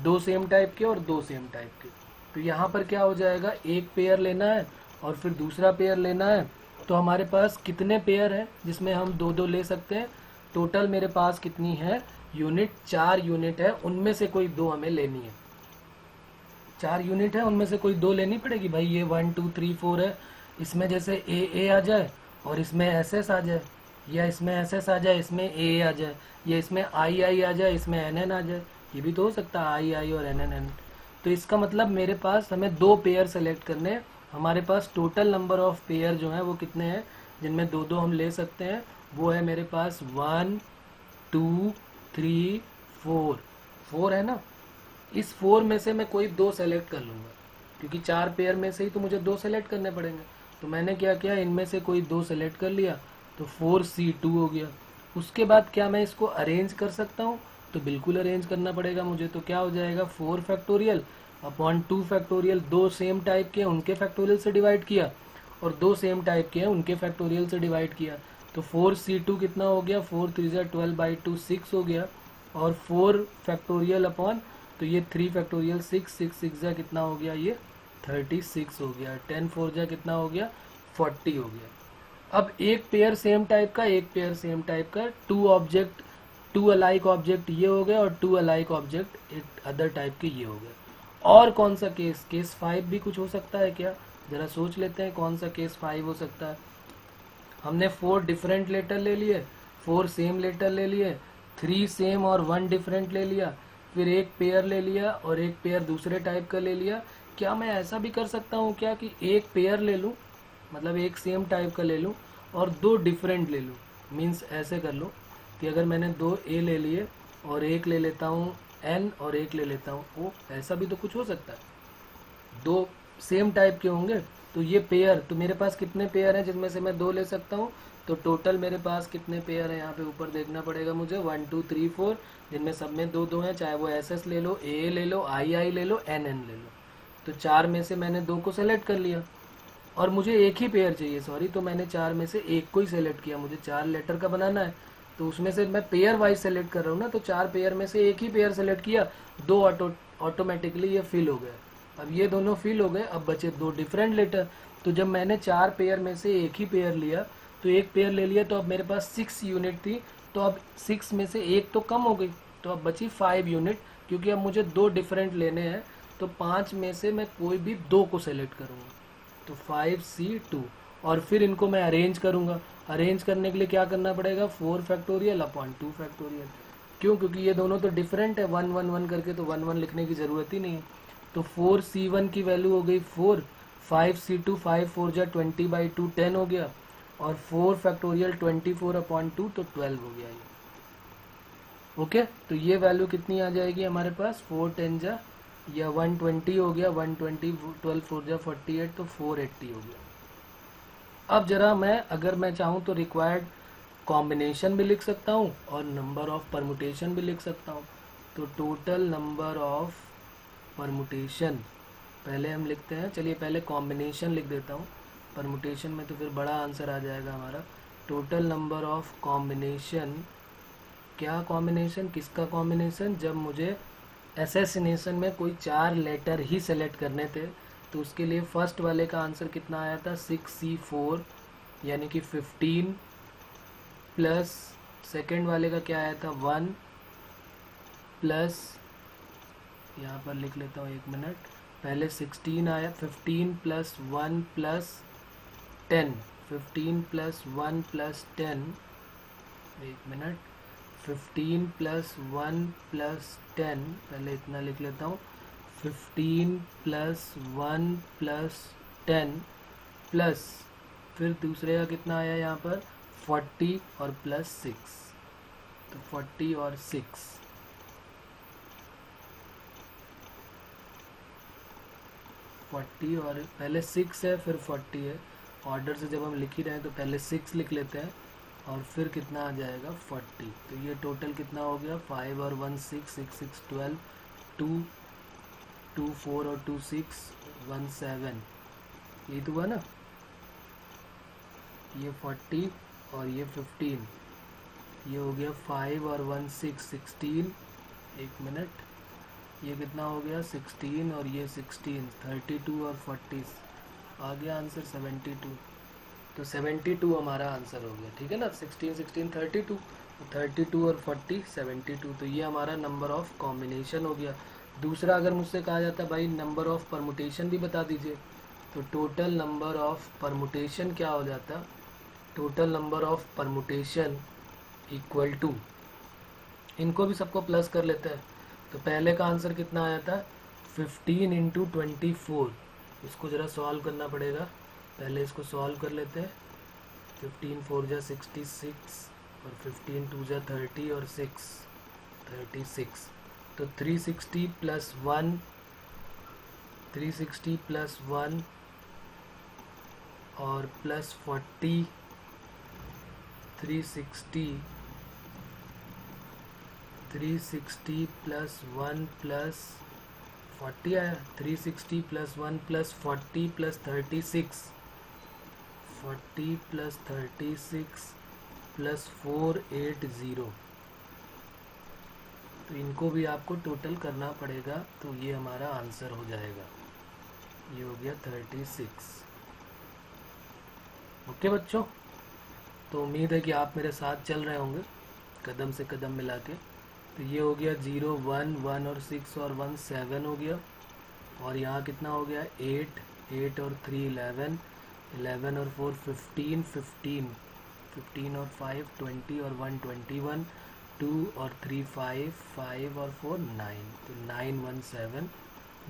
2 सेम टाइप के और 2 सेम टाइप के। तो यहाँ पर क्या हो जाएगा, एक पेयर लेना है और फिर दूसरा पेयर लेना है। तो हमारे पास कितने पेयर हैं जिसमें हम 2 ले सकते हैं, टोटल मेरे पास कितनी है यूनिट, 4 यूनिट है, उनमें से कोई 2 हमें लेनी है। 4 यूनिट है, उनमें से कोई 2 लेनी पड़ेगी भाई। ये 1 2 3 4 है, इसमें जैसे AA आ जाए और इसमें SS आ जाए, या इसमें SS आ जाए इसमें AA आ जाए, या इसमें II आ जाए इसमें NN आ जाए, ये भी तो हो सकता है II और NN। तो इसका मतलब मेरे पास हमें 2 पेयर सेलेक्ट करने हैं। हमारे पास टोटल नंबर ऑफ पेयर जो है वो कितने हैं जिनमें 2 हम ले सकते हैं, वो है मेरे पास 1 2 3 4, 4 है ना। इस 4 में से मैं कोई 2 सेलेक्ट कर लूँगा, क्योंकि 4 पेयर में से ही तो मुझे 2 सेलेक्ट करने पड़ेंगे। तो मैंने क्या किया, इनमें से कोई 2 सेलेक्ट कर लिया, तो 4C2 हो गया। उसके बाद क्या मैं इसको अरेंज कर सकता हूँ, तो बिल्कुल अरेंज करना पड़ेगा मुझे। तो क्या हो जाएगा 4 factorial upon 2 factorial, 2 same type के उनके फैक्टोरियल से डिवाइड किया और 2 सेम टाइप के हैं उनके फैक्टोरियल से डिवाइड किया। तो 4C2 कितना हो गया, 4 3 12/2 6 हो गया, और 4 फैक्टोरियल अपॉन, तो ये 3 फैक्टोरियल 6 6 6 कितना हो गया, ये 36 हो गया। 10 4 कितना हो गया, 40 हो गया। अब एक पेयर सेम टाइप का, एक पेयर सेम टाइप का, 2 अलाइक ऑब्जेक्ट ये हो गए और 2 अलाइक ऑब्जेक्ट एक अदर टाइप के ये हो गए। और कौन सा केस, केस 5 भी कुछ हो सकता है क्या, जरा सोच लेते हैं कौन सा केस 5 हो सकता है। हमने 4 डिफरेंट लेटर ले लिए, 4 सेम लेटर ले लिए, 3 सेम और 1 डिफरेंट ले लिया, फिर एक पेयर ले लिया और एक पेयर दूसरे टाइप का ले लिया। क्या मैं ऐसा भी कर सकता हूँ क्या कि एक पेयर ले लूँ, मतलब एक सेम टाइप का ले लूँ और 2 डिफरेंट ले लूँ? मीन्स ऐसे कर लो कि अगर मैंने 2 ए ले लिए और एक ले लेता हूँ एन और एक ले लेता हूँ ओ, ऐसा भी तो कुछ हो सकता है। 2 सेम टाइप के होंगे तो ये पेयर, तो मेरे पास कितने पेयर हैं जिनमें से मैं 2 ले सकता हूँ? तो टोटल मेरे पास कितने पेयर हैं यहाँ पे ऊपर देखना पड़ेगा मुझे, 1 2 3 4, जिनमें सब में 2 2 हैं, चाहे वो एस एस ले लो, ए ले लो, आई आई ले लो, एन एन ले लो। तो 4 में से मैंने 2 को सेलेक्ट कर लिया और मुझे एक ही पेयर चाहिए, सॉरी, तो मैंने 4 में से एक को ही सेलेक्ट किया। मुझे 4 लेटर का बनाना है तो उसमें से मैं पेयर वाइज सेलेक्ट कर रहा हूँ ना, तो 4 पेयर में से एक ही पेयर सेलेक्ट किया, 2 ऑटोमेटिकली ये फिल हो गया। अब ये दोनों फिल हो गए, अब बचे 2 डिफरेंट लेटर। तो जब मैंने 4 पेयर में से एक ही पेयर लिया, तो एक पेयर ले लिया तो अब मेरे पास 6 यूनिट थी, तो अब 6 में से एक तो कम हो गई, तो अब बची 5 यूनिट, क्योंकि अब मुझे 2 डिफरेंट लेने हैं। तो 5 में से मैं कोई भी 2 को सेलेक्ट करूँगा, तो 5C2, और फिर इनको मैं अरेंज करूँगा। अरेंज करने के लिए क्या करना पड़ेगा, 4 फैक्टोरियल अपॉन 2 फैक्टोरियल। क्यों? क्योंकि ये दोनों तो डिफरेंट है, 1 1 1 करके, तो 1 1 लिखने की ज़रूरत ही नहीं है। तो 4C1 की वैल्यू हो गई 4, 5C2 5 4 जा 20/2 10 हो गया, और 4 फैक्टोरियल 24 अपॉन 2 तो 12 हो गया ये। ओके, तो ये वैल्यू कितनी आ जाएगी हमारे पास, 4 10 जा या 120 हो गया, 120 12 4 जा 48, तो 480 हो गया। अब जरा मैं, अगर मैं चाहूँ तो रिक्वायर्ड कॉम्बिनेशन भी लिख सकता हूँ और नंबर ऑफ परमुटेशन भी लिख सकता हूँ। तो टोटल नंबर ऑफ परमुटेशन पहले हम लिखते हैं, चलिए पहले कॉम्बिनेशन लिख देता हूँ, परमुटेशन में तो फिर बड़ा आंसर आ जाएगा हमारा। टोटल नंबर ऑफ कॉम्बिनेशन, क्या कॉम्बिनेशन, किसका कॉम्बिनेशन, जब मुझे एसेसिनेशन में कोई 4 लेटर ही सेलेक्ट करने थे, तो उसके लिए फर्स्ट वाले का आंसर कितना आया था, 6C4 यानी कि 15, प्लस सेकेंड वाले का क्या आया था, 1, प्लस यहाँ पर लिख लेता हूँ, 1 मिनट, पहले 16 आया, 15 plus 1 plus 10, 15 plus 1 plus 10, 1 minute, 15 plus 1 plus 10, पहले इतना लिख लेता हूँ, 15 प्लस 1 प्लस 10 प्लस, फिर दूसरे का कितना आया यहाँ पर, 40 और प्लस 6, तो 40 और 6, 40 और पहले 6 है फिर 40 है, ऑर्डर से जब हम लिख ही रहे हैं तो पहले 6 लिख लेते हैं और फिर कितना आ जाएगा 40। तो ये टोटल कितना हो गया, 5 और 1 6, 6 6 12, 2 2 4 और 2 6 1 7, ये तो हुआ ना, ये 40 और ये 15, ये हो गया 5 और 1 6 16, 1 मिनट, ये कितना हो गया 16 और ये 16, 32 और 40, आ गया आंसर 72। तो 72 हमारा आंसर हो गया, ठीक है ना, 16 16 32, तो 32 और 40 72, तो ये हमारा नंबर ऑफ कॉम्बिनेशन हो गया। दूसरा अगर मुझसे कहा जाता भाई नंबर ऑफ परमुटेशन भी बता दीजिए, तो टोटल नंबर ऑफ परमुटेशन क्या हो जाता, total number of permutation equal to, इनको भी सबको प्लस कर लेते हैं। तो पहले का आंसर कितना आया था, 15 इंटू 24, इसको ज़रा सॉल्व करना पड़ेगा, पहले इसको सॉल्व कर लेते हैं। 15 4 जा 66 और 15 2 जा 30 और 6 36, तो 360 प्लस 1, 360 प्लस 1 और प्लस 40, 360 प्लस 1 प्लस 40 आया, 360 plus 1 plus 40 plus 36, 40 plus 36 plus 480, तो इनको भी आपको टोटल करना पड़ेगा, तो ये हमारा आंसर हो जाएगा, ये हो गया 36। ओके बच्चों, तो उम्मीद है कि आप मेरे साथ चल रहे होंगे कदम से कदम मिला के। तो ये हो गया 0 1 1 और 6 और 1 7 हो गया, और यहाँ कितना हो गया 8 8 और 3 11 11 और 4 15 15 15 और 5 20 और 1 21, 2 और 3 5, 5 और 4 9, तो 917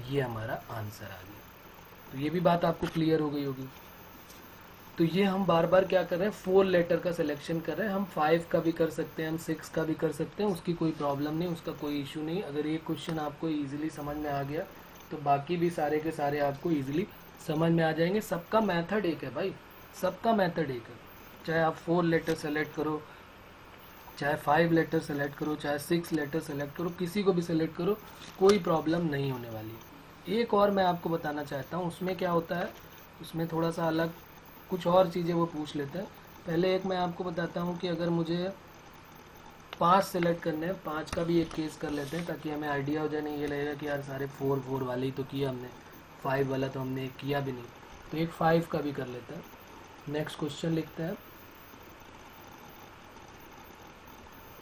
ये हमारा आंसर आ गया। तो ये भी बात आपको क्लियर हो गई होगी। तो ये हम बार बार क्या कर रहे हैं, 4 लेटर का सिलेक्शन कर रहे हैं। हम 5 का भी कर सकते हैं, हम 6 का भी कर सकते हैं, उसकी कोई प्रॉब्लम नहीं, उसका कोई इशू नहीं। अगर ये क्वेश्चन आपको ईजिली समझ में आ गया तो बाकी भी सारे के सारे आपको ईजिली समझ में आ जाएंगे। सबका मेथड एक है भाई, सबका मेथड एक है। चाहे आप 4 लेटर सेलेक्ट करो, चाहे 5 लेटर सेलेक्ट करो, चाहे 6 लेटर सेलेक्ट करो, किसी को भी सेलेक्ट करो, कोई प्रॉब्लम नहीं होने वाली। एक और मैं आपको बताना चाहता हूँ, उसमें क्या होता है, उसमें थोड़ा सा अलग कुछ और चीज़ें वो पूछ लेते हैं। पहले एक मैं आपको बताता हूँ कि अगर मुझे 5 सेलेक्ट करने हैं, 5 का भी एक केस कर लेते हैं ताकि हमें आइडिया हो जाए। नहीं ये लगेगा कि यार सारे 4 वाले ही तो किया हमने, 5 वाला तो हमने किया भी नहीं। तो एक 5 का भी कर लेते हैं। नेक्स्ट क्वेश्चन लिखते हैं,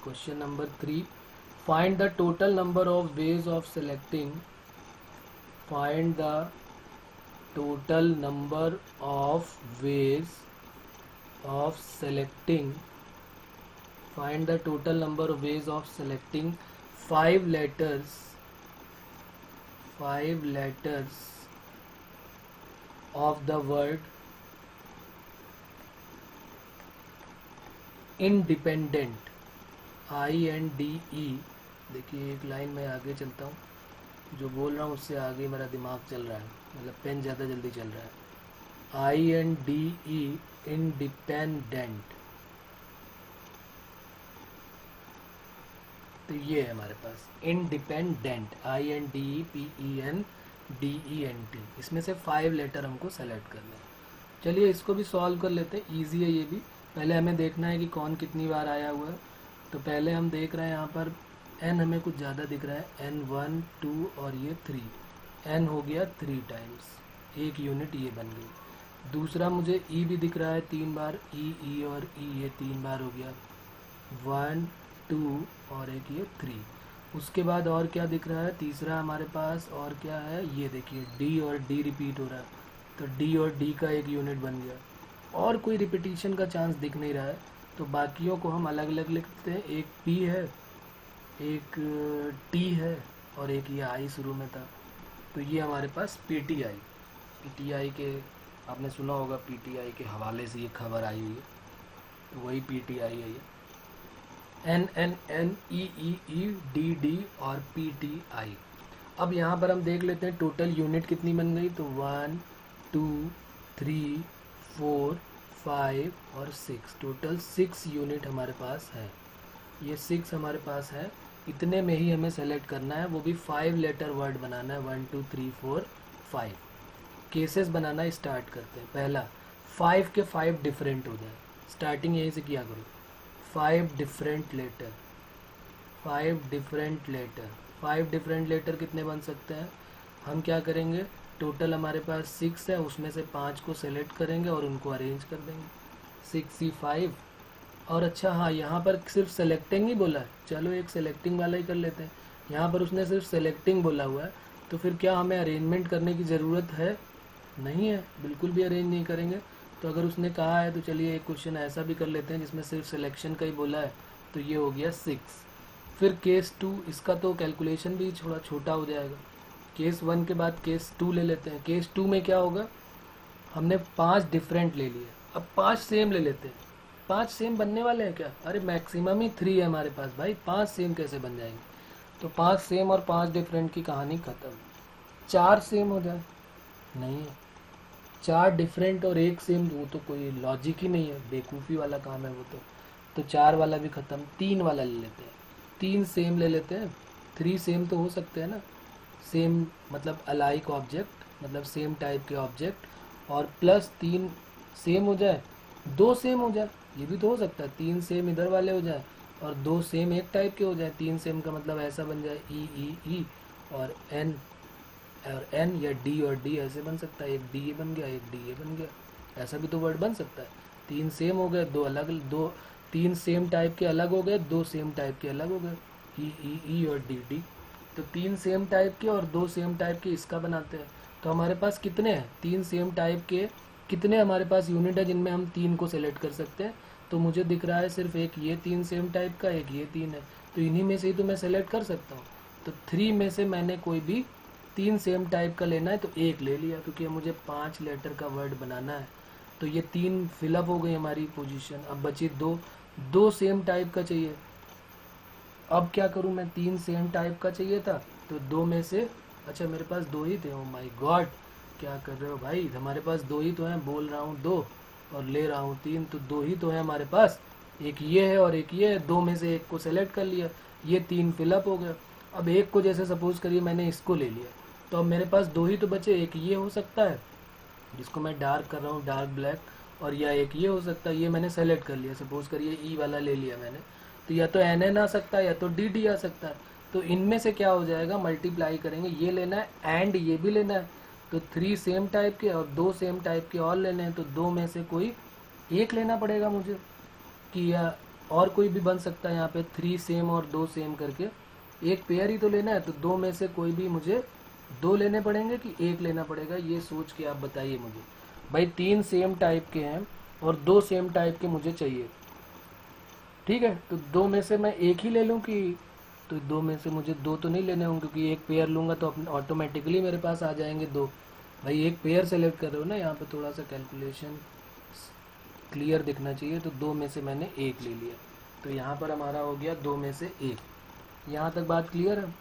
question number 3, find the total number of ways of selecting, find the total number of ways of selecting, find the total number of ways of selecting 5 letters of the word independent, INDE। देखिए एक line में आगे चलता हूँ, जो बोल रहा हूँ उससे आगे मेरा दिमाग चल रहा है, मतलब पेन ज़्यादा जल्दी चल रहा है। INDE, independent. तो ये है हमारे पास इंडिपेंडेंट, INDEPENDENT। इसमें से 5 लेटर हमको सेलेक्ट करना है। चलिए इसको भी सॉल्व कर लेते हैं, ईजी है ये भी। पहले हमें देखना है कि कौन कितनी बार आया हुआ है। तो पहले हम देख रहे हैं यहाँ पर n हमें कुछ ज़्यादा दिख रहा है, n 1 2 और ये 3, n हो गया 3 टाइम्स, एक यूनिट ये बन गई। दूसरा मुझे e भी दिख रहा है 3 बार, e और e ये 3 बार हो गया, 1 2 और एक ये 3। उसके बाद और क्या दिख रहा है, तीसरा हमारे पास और क्या है, ये देखिए d और d रिपीट हो रहा है, तो d और d का एक यूनिट बन गया। और कोई रिपीटिशन का चांस दिख नहीं रहा है, तो बाकियों को हम अलग अलग लिखते हैं। एक p है, एक T है और एक ये I शुरू में था, तो ये हमारे पास PTI के, आपने सुना होगा PTI के हवाले से ये खबर आई हुई है, तो वही PTI है ये, NNNEEEDD और PTI। अब यहाँ पर हम देख लेते हैं टोटल यूनिट कितनी बन गई, तो 1 2 3 4 5 और 6, टोटल 6 यूनिट हमारे पास है। ये 6 हमारे पास है, इतने में ही हमें सेलेक्ट करना है, वो भी 5 लेटर वर्ड बनाना है। 1 2 3 4 5 केसेस बनाना स्टार्ट करते हैं। पहला 5 के 5 डिफरेंट हो जाए, स्टार्टिंग यहीं से किया करो। 5 different letter, 5 different letter, 5 different letter कितने बन सकते हैं, हम क्या करेंगे, टोटल हमारे पास 6 है, उसमें से 5 को सेलेक्ट करेंगे और उनको अरेंज कर देंगे, 6C5। और अच्छा हाँ, यहाँ पर सिर्फ सेलेक्टिंग ही बोला है, चलो एक सेलेक्टिंग वाला ही कर लेते हैं। यहाँ पर उसने सिर्फ सेलेक्टिंग बोला हुआ है, तो फिर क्या हमें अरेंजमेंट करने की ज़रूरत है, नहीं है, बिल्कुल भी अरेंज नहीं करेंगे। तो अगर उसने कहा है तो चलिए एक क्वेश्चन ऐसा भी कर लेते हैं जिसमें सिर्फ सिलेक्शन का ही बोला है, तो ये हो गया 6। फिर केस 2, इसका तो कैलकुलेशन भी थोड़ा छोटा हो जाएगा। केस 1 के बाद केस 2 ले लेते हैं। केस 2 में क्या होगा, हमने 5 डिफरेंट ले लिए, अब 5 सेम ले लेते हैं। 5 सेम बनने वाले हैं क्या, अरे मैक्सिमम ही 3 है हमारे पास भाई, 5 सेम कैसे बन जाएंगे। तो 5 सेम और 5 डिफरेंट की कहानी ख़त्म। 4 सेम हो जाए, नहीं है, 4 डिफरेंट और 1 सेम, वो तो कोई लॉजिक ही नहीं है, बेवकूफ़ी वाला काम है वो तो 4 वाला भी ख़त्म। 3 वाला ले लेते हैं, 3 सेम ले लेते हैं। 3 सेम तो हो सकते हैं ना, सेम मतलब अलाइक ऑब्जेक्ट, मतलब सेम टाइप के ऑब्जेक्ट, और प्लस 3 सेम हो जाए, 2 सेम हो जाए, ये भी तो हो सकता है। 3 सेम इधर वाले हो जाए और 2 सेम एक टाइप के हो जाए। 3 सेम का मतलब ऐसा बन जाए ई और एन या डी और डी, ऐसे बन सकता है। एक डी ये बन गया, एक डी ये बन गया, ऐसा भी तो वर्ड बन सकता है। 3 सेम हो गए, 3 सेम टाइप के अलग हो गए, 2 सेम टाइप के अलग हो गए, ई और डी। तो 3 सेम टाइप के और 2 सेम टाइप के इसका बनाते हैं। तो हमारे पास कितने हैं, 3 सेम टाइप के कितने हमारे पास यूनिट है जिनमें हम 3 को सेलेक्ट कर सकते हैं, तो मुझे दिख रहा है सिर्फ एक ये 3 सेम टाइप का, एक ये 3 है, तो इन्हीं में से ही तो मैं सेलेक्ट कर सकता हूँ। तो 3 में से मैंने कोई भी 3 सेम टाइप का लेना है तो एक ले लिया, क्योंकि मुझे 5 लेटर का वर्ड बनाना है। तो ये 3 फिलअप हो गई हमारी पोजीशन। अब बची 2 सेम टाइप का चाहिए। अब क्या करूं मैं, 3 सेम टाइप का चाहिए था तो 2 में से, अच्छा मेरे पास 2 ही थे। ओ माय गॉड, क्या कर रहे हो भाई, हमारे पास 2 ही तो हैं। बोल रहा हूँ 2 और ले रहा हूँ 3, तो 2 ही तो है हमारे पास। एक ये है और एक ये है, 2 में से एक को सेलेक्ट कर लिया, ये 3 फिलअप हो गया। अब एक को जैसे सपोज करिए मैंने इसको ले लिया, तो अब मेरे पास 2 ही तो बचे। एक ये हो सकता है जिसको मैं डार्क कर रहा हूँ, डार्क ब्लैक, और या एक ये हो सकता है, ये मैंने सेलेक्ट कर लिया। सपोज करिए ई वाला ले लिया मैंने, तो या तो एन एन आ सकता है या तो डी डी आ सकता है। तो इनमें से क्या हो जाएगा, मल्टीप्लाई करेंगे, ये लेना है एंड ये भी लेना है, तो 3 सेम टाइप के और 2 सेम टाइप के और लेने हैं, तो 2 में से कोई एक लेना पड़ेगा मुझे। कि या और कोई भी बन सकता है यहाँ पे, 3 सेम और 2 सेम करके एक पेयर ही तो लेना है, तो 2 में से कोई भी मुझे 2 लेने पड़ेंगे कि एक लेना पड़ेगा, ये सोच के आप बताइए मुझे। भाई 3 सेम टाइप के हैं और 2 सेम टाइप के मुझे चाहिए, ठीक है, तो 2 में से मैं एक ही ले लूँ कि, तो 2 में से मुझे 2 तो नहीं लेने होंगे, क्योंकि एक पेयर लूँगा तो ऑटोमेटिकली मेरे पास आ जाएंगे 2। भाई एक पेयर सेलेक्ट कर रहे हो ना, यहाँ पे थोड़ा सा कैलकुलेशन क्लियर दिखना चाहिए, तो 2 में से मैंने एक ले लिया, तो यहाँ पर हमारा हो गया 2 में से एक। यहाँ तक बात क्लियर है।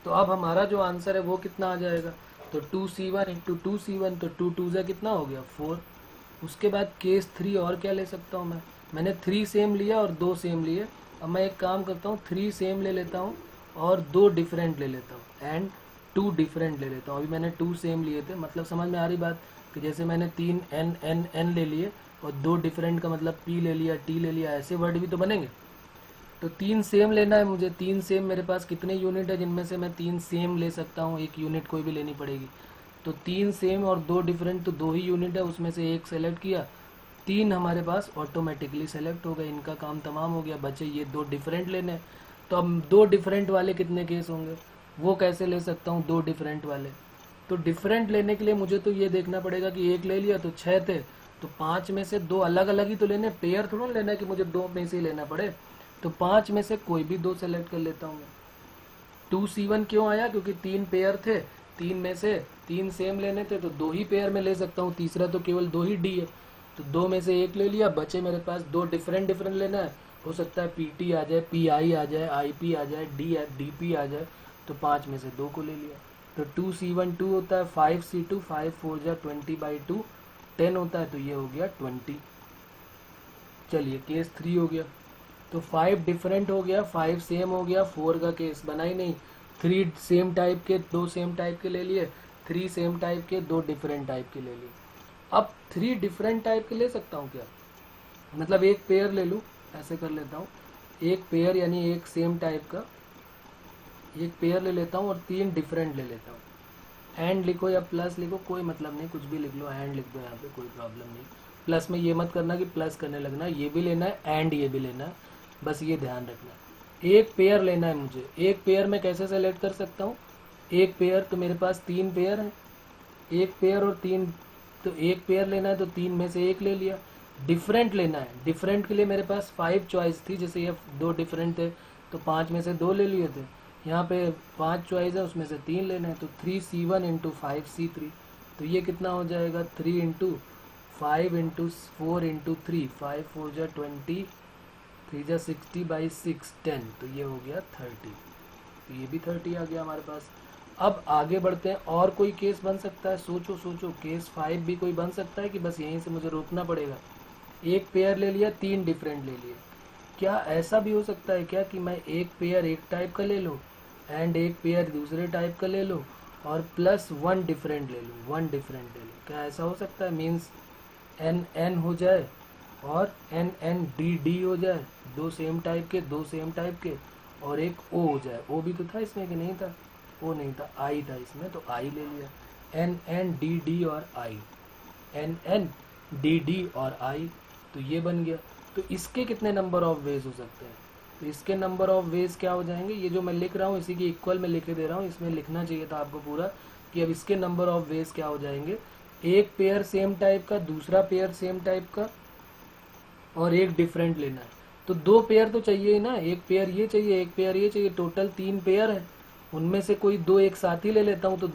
तो अब हमारा जो आंसर है वो कितना आ जाएगा, तो 2C1 इंटू 2C1, तो 2 2 कितना हो गया 4। उसके बाद केस 3 और क्या ले सकता हूँ मैं, मैंने 3 सेम लिया और 2 सेम लिए। अब मैं एक काम करता हूँ, 3 सेम ले लेता हूँ और 2 डिफरेंट ले लेता हूँ एंड 2 डिफरेंट ले लेता हूँ। अभी मैंने 2 सेम लिए थे, मतलब समझ में आ रही बात, कि जैसे मैंने 3 एन एन एन ले लिए और 2 डिफरेंट का मतलब पी ले लिया, टी ले लिया, ऐसे वर्ड भी तो बनेंगे। तो 3 सेम लेना है मुझे। 3 सेम मेरे पास कितने यूनिट है जिनमें से मैं 3 सेम ले सकता हूँ, एक यूनिट कोई भी लेनी पड़ेगी। तो 3 सेम और 2 डिफरेंट, तो 2 ही यूनिट है, उसमें से एक सेलेक्ट किया, 3 हमारे पास ऑटोमेटिकली सेलेक्ट हो गए, इनका काम तमाम हो गया। बचे ये 2 डिफरेंट लेने। तो अब 2 डिफरेंट वाले कितने केस होंगे, वो कैसे ले सकता हूँ 2 डिफरेंट वाले। तो डिफरेंट लेने के लिए मुझे तो ये देखना पड़ेगा कि एक ले लिया तो 6 थे, तो 5 में से 2 अलग अलग ही तो लेने, पेयर थोड़ा लेना है कि मुझे 2 में से ही लेना पड़े। तो 5 में से कोई भी 2 सेलेक्ट कर लेता हूँ मैं। 2C1 क्यों आया, क्योंकि 3 पेयर थे, 3 में से 3 सेम लेने थे, तो 2 ही पेयर में ले सकता हूँ, तीसरा तो केवल 2 ही डी है, तो 2 में से एक ले लिया। बचे मेरे पास 2 डिफरेंट डिफरेंट लेना है, हो सकता है पीटी आ जाए, पीआई आ जाए, आईपी आ जाए, डीपी आ जाए, तो 5 में से 2 को ले लिया। तो 2C1 2 होता है, 5C2 5 4 जा 20/2 10 होता है, तो ये हो गया 20। चलिए केस 3 हो गया, तो 5 डिफरेंट हो गया, 5 सेम हो गया, 4 का केस बना ही नहीं। 3 सेम टाइप के 2 सेम टाइप के ले लिए, 3 सेम टाइप के 2 डिफरेंट टाइप के ले लिए। अब 3 डिफरेंट टाइप के ले सकता हूँ क्या, मतलब एक पेयर ले लूँ, ऐसे कर लेता हूँ, एक पेयर यानी एक सेम टाइप का एक पेयर ले लेता हूँ और 3 डिफरेंट ले लेता हूँ। एंड लिखो या प्लस लिखो, कोई मतलब नहीं, कुछ भी लिख लो, एंड लिख दो यहाँ पे, कोई प्रॉब्लम नहीं। प्लस में ये मत करना कि प्लस करने लगना, ये भी लेना है एंड ये भी लेना है, बस ये ध्यान रखना। एक पेयर लेना है मुझे। एक पेयर में कैसे सेलेक्ट कर सकता हूँ, एक पेयर, तो मेरे पास 3 पेयर हैं, एक पेयर और 3, तो एक पेयर लेना है तो 3 में से एक ले लिया। डिफरेंट लेना है, डिफरेंट के लिए मेरे पास 5 चॉइस थी, जैसे ये 2 डिफरेंट थे तो 5 में से 2 ले लिए थे। यहाँ पे 5 चॉइस है, उसमें से 3 लेने हैं, तो 3C1 इंटू 5C3, तो ये कितना हो जाएगा 3 इंटू 5 इंटू 4 इंटू 3, 5 4 जा 20, 3 जा 60/6 10, तो ये हो गया 30, तो ये भी 30 आ गया हमारे पास। अब आगे बढ़ते हैं, और कोई केस बन सकता है, सोचो सोचो, केस 5 भी कोई बन सकता है कि बस यहीं से मुझे रोकना पड़ेगा। एक पेयर ले लिया, 3 डिफरेंट ले लिए। क्या ऐसा भी हो सकता है क्या कि मैं एक पेयर एक टाइप का ले लूँ एंड एक पेयर दूसरे टाइप का ले लूँ और प्लस 1 डिफरेंट ले लूँ, 1 डिफरेंट ले लूँ, क्या ऐसा हो सकता है? मीन्स एन एन हो जाए और एन एन डी डी हो जाए, 2 सेम टाइप के 2 सेम टाइप के, और एक ओ हो जाए। ओ भी तो था इसमें कि नहीं था? ओ नहीं था, आई था इसमें, तो आई ले लिया। एन एन डी डी और आई, एन एन डी डी और आई, तो ये बन गया। तो इसके कितने नंबर ऑफ वेज हो सकते हैं? तो इसके नंबर ऑफ वेज क्या हो जाएंगे, ये जो मैं लिख रहा हूँ इसी के इक्वल में लिखे दे रहा हूँ, इसमें लिखना चाहिए था आपको पूरा कि अब इसके नंबर ऑफ वेज क्या हो जाएंगे। एक पेयर सेम टाइप का, दूसरा पेयर सेम टाइप का, और एक डिफरेंट लेना है, तो 2 पेयर तो चाहिए ही ना, एक पेयर ये चाहिए, एक पेयर ये चाहिए, टोटल 3 पेयर है। उनमें से कोई 2 एक साथ ही ले लेता हूँ, तो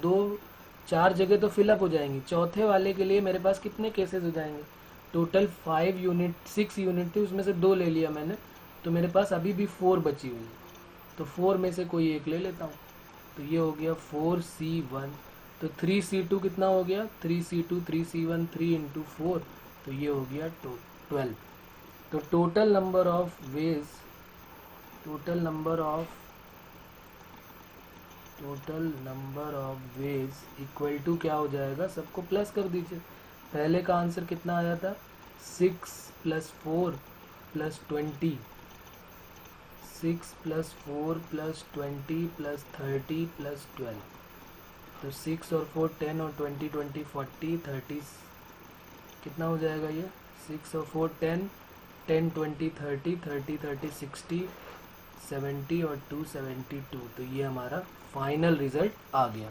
4 जगह तो फिलअप हो जाएंगी। चौथे वाले के लिए मेरे पास कितने केसेस हो जाएंगे, टोटल 6 यूनिट थी, उसमें से 2 ले लिया मैंने, तो मेरे पास अभी भी 4 बची हुई है। तो 4 में से कोई एक ले लेता हूँ, तो ये हो गया 4C1। तो 3C2 कितना हो गया, 3C2 3C1 3 इंटू 4, तो ये हो गया 12। तो total number of ways equal to क्या हो जाएगा, सबको प्लस कर दीजिए। पहले का आंसर कितना आया था, 6 + 4 + 20, 6 + 4 + 20 + 30 + 12, तो 6 और 4 10 और 20 20 40 30, कितना हो जाएगा ये, 6 और 4 10 10 20 30 30 30 60 70 और 2 72। तो ये हमारा फाइनल रिजल्ट आ गया।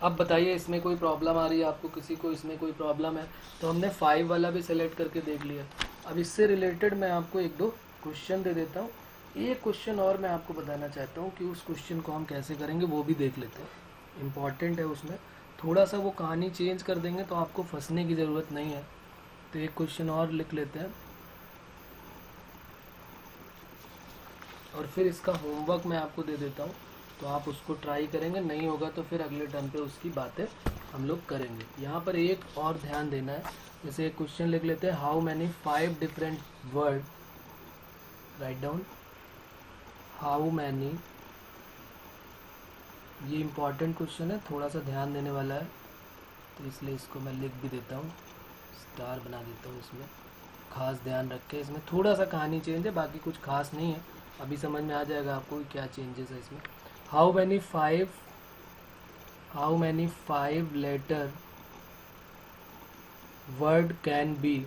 अब बताइए इसमें कोई प्रॉब्लम आ रही है आपको, किसी को इसमें कोई प्रॉब्लम है? तो हमने 5 वाला भी सेलेक्ट करके देख लिया। अब इससे रिलेटेड मैं आपको 1-2 क्वेश्चन दे देता हूँ। एक क्वेश्चन और मैं आपको बताना चाहता हूँ कि उस क्वेश्चन को हम कैसे करेंगे वो भी देख लेते हैं, इम्पॉर्टेंट है। उसमें थोड़ा सा वो कहानी चेंज कर देंगे तो आपको फंसने की ज़रूरत नहीं है। तो एक क्वेश्चन और लिख लेते हैं और फिर इसका होमवर्क मैं आपको दे देता हूँ, तो आप उसको ट्राई करेंगे, नहीं होगा तो फिर अगले टर्म पे उसकी बातें हम लोग करेंगे। यहाँ पर एक और ध्यान देना है, जैसे एक क्वेश्चन लिख लेते हैं, how many 5 different word, write down how many, ये इम्पॉर्टेंट क्वेश्चन है, थोड़ा सा ध्यान देने वाला है, तो इसलिए इसको मैं लिख भी देता हूँ, स्टार बना देता हूँ। इसमें खास ध्यान रखें, इसमें थोड़ा सा कहानी चेंज है, बाकी कुछ खास नहीं है, अभी समझ में आ जाएगा आपको क्या चेंजेस है इसमें। How many 5 letter word can be,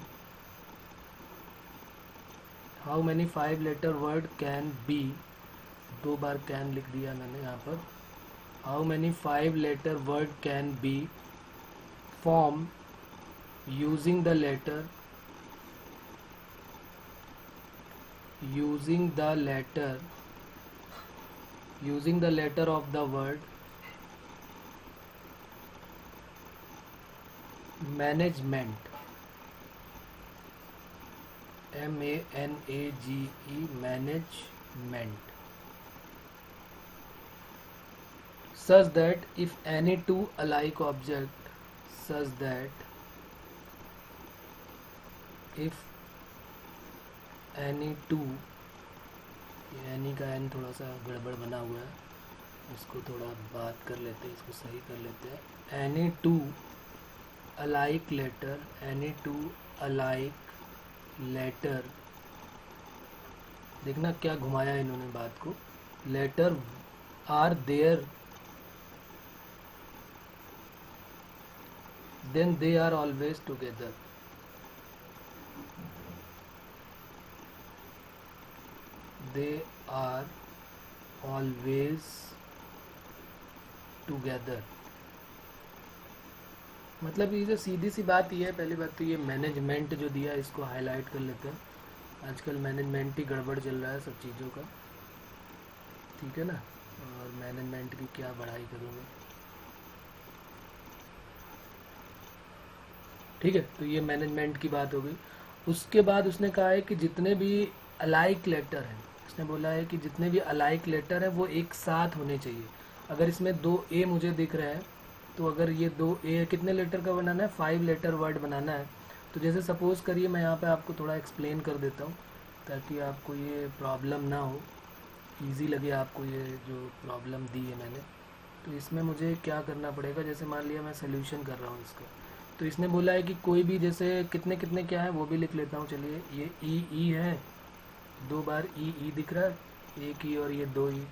how many 5 letter word can be, 2 बार कैन लिख दिया मैंने यहाँ पर। How many 5 letter word can be form using the letter of the word management, MANAGE, management, such that if any two alike object, यानी का N थोड़ा सा गड़बड़ बना हुआ है, इसको थोड़ा बात कर लेते हैं, इसको सही कर लेते हैं। एनी टू अलाइक लेटर, देखना क्या घुमाया इन्होंने बात को, letter are there then they are always together, they are always together। मतलब ये जो सीधी सी बात ये है, पहली बात तो ये मैनेजमेंट जो दिया है इसको हाईलाइट कर लेते हैं, आजकल मैनेजमेंट ही गड़बड़ चल रहा है सब चीज़ों का, ठीक है ना, और मैनेजमेंट की क्या बढ़ाई करूँगा, ठीक है। तो ये मैनेजमेंट की बात हो गई। उसके बाद उसने कहा है कि जितने भी अलाइक लेटर हैं, उसने बोला है कि जितने भी अलाइक लेटर है वो एक साथ होने चाहिए। अगर इसमें 2 ए मुझे दिख रहा है, तो अगर ये 2 ए कितने लेटर का बनाना है, 5 लेटर वर्ड बनाना है। तो जैसे सपोज़ करिए, मैं यहाँ पे आपको थोड़ा एक्सप्लेन कर देता हूँ ताकि आपको ये प्रॉब्लम ना हो, इजी लगे आपको ये जो प्रॉब्लम दी है मैंने। तो इसमें मुझे क्या करना पड़ेगा, जैसे मान लिया मैं सोल्यूशन कर रहा हूँ इसका, तो इसने बोला है कि कोई भी जैसे कितने कितने क्या है वो भी लिख लेता हूँ। चलिए, ये ई है, 2 बार ई दिख रहा है, एक ई और ये 2 ई।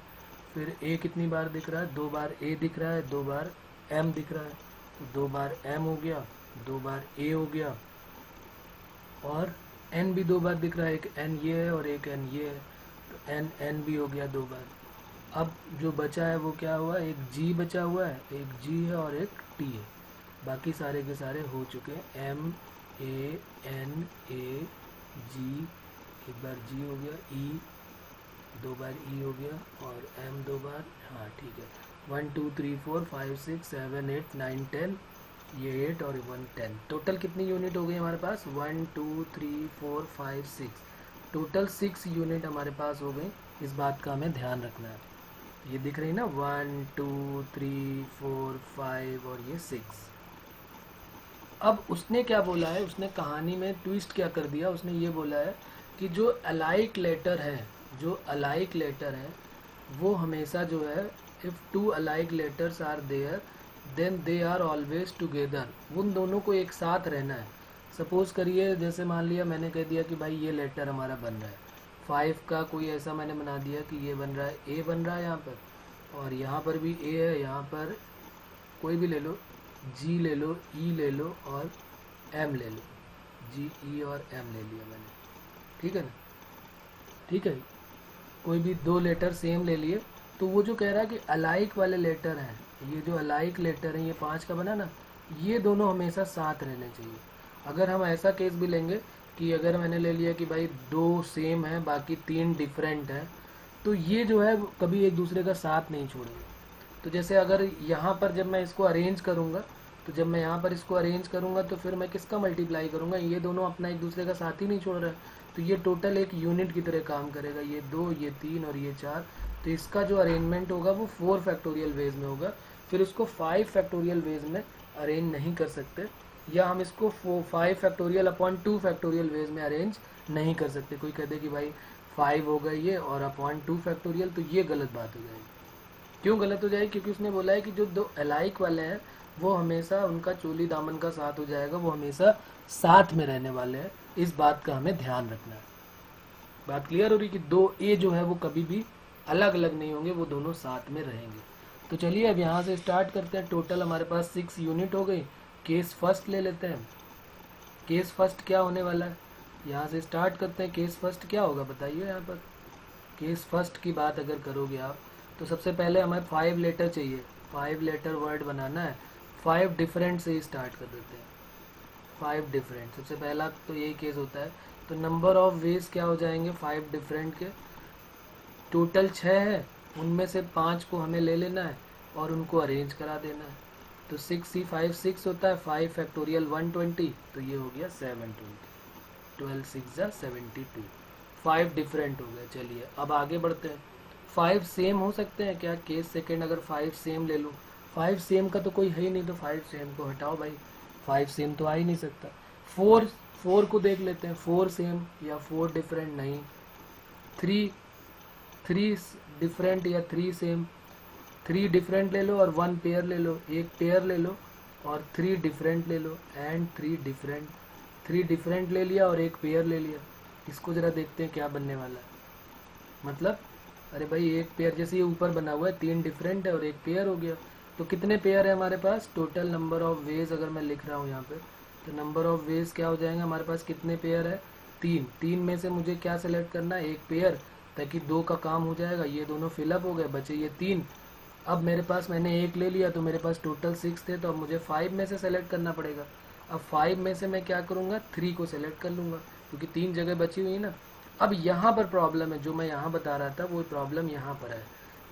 फिर ए कितनी बार दिख रहा है, 2 बार ए दिख रहा है, 2 बार एम दिख रहा है, तो 2 बार एम हो गया, 2 बार ए हो गया, और एन भी 2 बार दिख रहा है, एक एन ये है और एक एन ये है, तो एन भी हो गया 2 बार। अब जो बचा है वो क्या हुआ, एक जी बचा हुआ है, एक जी है और एक टी है, बाकी सारे के सारे हो चुके हैं, M A N A जी, एक बार जी हो गया, ई दो बार ई हो गया, और एम दो बार, हाँ ठीक है। 1 2 3 4 5 6 7 8 9 10, ये 8 और 1 10। टोटल कितनी यूनिट हो गई हमारे पास? 1 2 3 4 5 6, टोटल 6 यूनिट हमारे पास हो गई। इस बात का हमें ध्यान रखना है। ये दिख रही ना, 1 2 3 4 5 और ये 6। अब उसने क्या बोला है, उसने कहानी में ट्विस्ट क्या कर दिया, उसने ये बोला है कि जो अलाइक लेटर है, जो अलाइक लेटर है वो हमेशा जो है, if two alike letters are there then they are always together, उन दोनों को एक साथ रहना है। सपोज करिए, जैसे मान लिया मैंने कह दिया कि भाई ये लेटर हमारा बन रहा है 5 का, कोई ऐसा मैंने बना दिया कि ये बन रहा है, ए बन रहा है यहाँ पर, और यहाँ पर भी ए है, यहाँ पर कोई भी ले लो, जी ले लो, ई ले लो और एम ले लो, जी ई और एम ले लिया मैंने, ठीक है ना, ठीक है। कोई भी दो लेटर सेम ले लिए, तो वो जो कह रहा है कि अलाइक वाले लेटर हैं, ये जो अलाइक लेटर हैं, ये 5 का बना ना, ये दोनों हमेशा साथ रहने चाहिए। अगर हम ऐसा केस भी लेंगे कि अगर मैंने ले लिया कि भाई दो सेम है बाकी 3 डिफरेंट है, तो ये जो है कभी एक दूसरे का साथ नहीं छोड़ेंगे। तो जैसे अगर यहाँ पर जब मैं इसको अरेंज करूँगा, तो जब मैं यहाँ पर इसको अरेंज करूँगा तो फिर मैं किसका मल्टीप्लाई करूँगा, ये दोनों अपना एक दूसरे का साथ ही नहीं छोड़ रहा है, तो ये टोटल एक यूनिट की तरह काम करेगा, ये 2 ये 3 और ये 4। तो इसका जो अरेंजमेंट होगा वो 4 फैक्टोरियल वेज में होगा, फिर उसको 5 फैक्टोरियल वेज में अरेंज नहीं कर सकते, या हम इसको 5 फैक्टोरियल अपॉन 2 फैक्टोरियल वेज में अरेंज नहीं कर सकते। कोई कहते कि भाई 5 होगा ये और अपॉन 2 फैक्टोरियल, तो ये गलत बात हो जाएगी। क्यों गलत हो जाएगी? क्योंकि उसने बोला है कि जो दो अलाइक वाले हैं वो हमेशा उनका चोली दामन का साथ हो जाएगा, वो हमेशा साथ में रहने वाले हैं। इस बात का हमें ध्यान रखना है। बात क्लियर हो रही कि दो ए जो है वो कभी भी अलग अलग नहीं होंगे, वो दोनों साथ में रहेंगे। तो चलिए अब यहाँ से स्टार्ट करते हैं। टोटल हमारे पास 6 यूनिट हो गई। केस फर्स्ट ले लेते हैं। केस फर्स्ट क्या होने वाला है, यहाँ से स्टार्ट करते हैं। केस फर्स्ट क्या होगा बताइए। यहाँ पर केस फर्स्ट की बात अगर करोगे आप, तो सबसे पहले हमें 5 लेटर चाहिए, 5 लेटर वर्ड बनाना है। 5 डिफरेंट से ही स्टार्ट कर देते हैं। 5 डिफरेंट, सबसे पहला तो यही केस होता है। तो नंबर ऑफ वेज क्या हो जाएंगे 5 डिफरेंट के, टोटल 6 है, उनमें से 5 को हमें ले लेना है और उनको अरेंज करा देना है। तो 6 6 होता है, 5 फैक्टोरियल 120, तो ये हो गया 720, 12 6 72। 5 डिफरेंट हो गए। चलिए अब आगे बढ़ते हैं। 5 सेम हो सकते हैं क्या? केस सेकेंड अगर 5 सेम ले लूँ, 5 सेम का तो कोई है ही नहीं, तो 5 सेम को हटाओ भाई, 5 सेम तो आ ही नहीं सकता। 4 को देख लेते हैं, 4 सेम या 4 डिफरेंट नहीं। 3 डिफरेंट या 3 सेम, 3 डिफरेंट ले लो और 1 पेयर ले लो, एक पेयर ले लो और 3 डिफरेंट ले लो एंड 3 डिफरेंट। 3 डिफरेंट ले लिया और एक पेयर ले लिया। इसको ज़रा देखते हैं क्या बनने वाला है। मतलब अरे भाई एक पेयर, जैसे ये ऊपर बना हुआ है 3 डिफरेंट है और एक पेयर हो गया, तो कितने पेयर है हमारे पास? टोटल नंबर ऑफ वेज अगर मैं लिख रहा हूँ यहाँ पे, तो नंबर ऑफ वेज क्या हो जाएंगे हमारे पास? कितने पेयर है? 3। 3 में से मुझे क्या सेलेक्ट करना है? एक पेयर, ताकि 2 का काम हो जाएगा। ये दोनों फिलअप हो गए, बचे ये 3। अब मेरे पास मैंने एक ले लिया, तो मेरे पास टोटल 6 थे, तो अब मुझे 5 में से सेलेक्ट करना पड़ेगा। अब 5 में से मैं क्या करूँगा? 3 को सेलेक्ट कर लूँगा, क्योंकि 3 जगह बची हुई है ना। अब यहाँ पर प्रॉब्लम है, जो मैं यहाँ बता रहा था वो प्रॉब्लम यहाँ पर है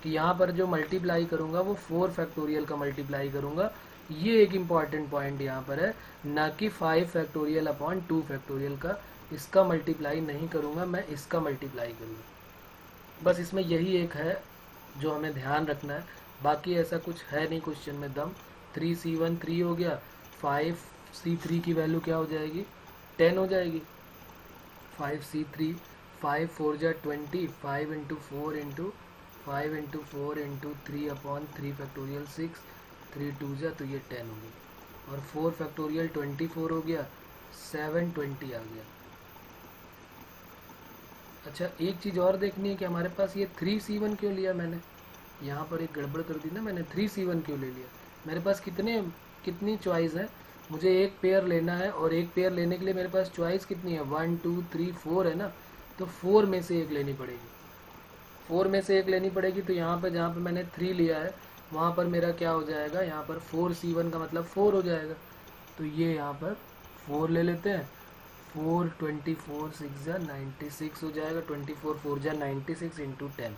कि यहाँ पर जो मल्टीप्लाई करूँगा वो 4 फैक्टोरियल का मल्टीप्लाई करूँगा। ये एक इम्पॉर्टेंट पॉइंट यहाँ पर है, ना कि 5 फैक्टोरियल अपॉन 2 फैक्टोरियल का। इसका मल्टीप्लाई नहीं करूँगा मैं, इसका मल्टीप्लाई करूँगा। बस इसमें यही एक है जो हमें ध्यान रखना है, बाकी ऐसा कुछ है नहीं क्वेश्चन में दम। 3C1 3 हो गया, 5C3 की वैल्यू क्या हो जाएगी? 10 हो जाएगी। 5C3, 5 4 जा 20, 5 into 4 into 5 into 4 into 3 upon 3 factorial 6, 3 2 जा, तो ये 10 हो गई। और 4 फैक्टोरियल 24 हो गया, 720 आ गया। अच्छा एक चीज़ और देखनी है कि हमारे पास ये 3C1 क्यों लिया मैंने, यहाँ पर एक गड़बड़ कर दी ना मैंने। 3C1 क्यों ले लिया? मेरे पास कितनी चॉइस है? मुझे एक पेयर लेना है, और एक पेयर लेने के लिए मेरे पास चॉइस कितनी है? 1 2 3 4 है ना, तो 4 में से एक लेनी पड़ेगी। 4 में से एक लेनी पड़ेगी, तो यहाँ पर जहाँ पर मैंने 3 लिया है वहाँ पर मेरा क्या हो जाएगा? यहाँ पर 4C1 का मतलब 4 हो जाएगा। तो ये यहाँ पर 4 ले लेते हैं। 4 24 6 जा 96 हो जाएगा, 24 4 जा 96 इंटू 10,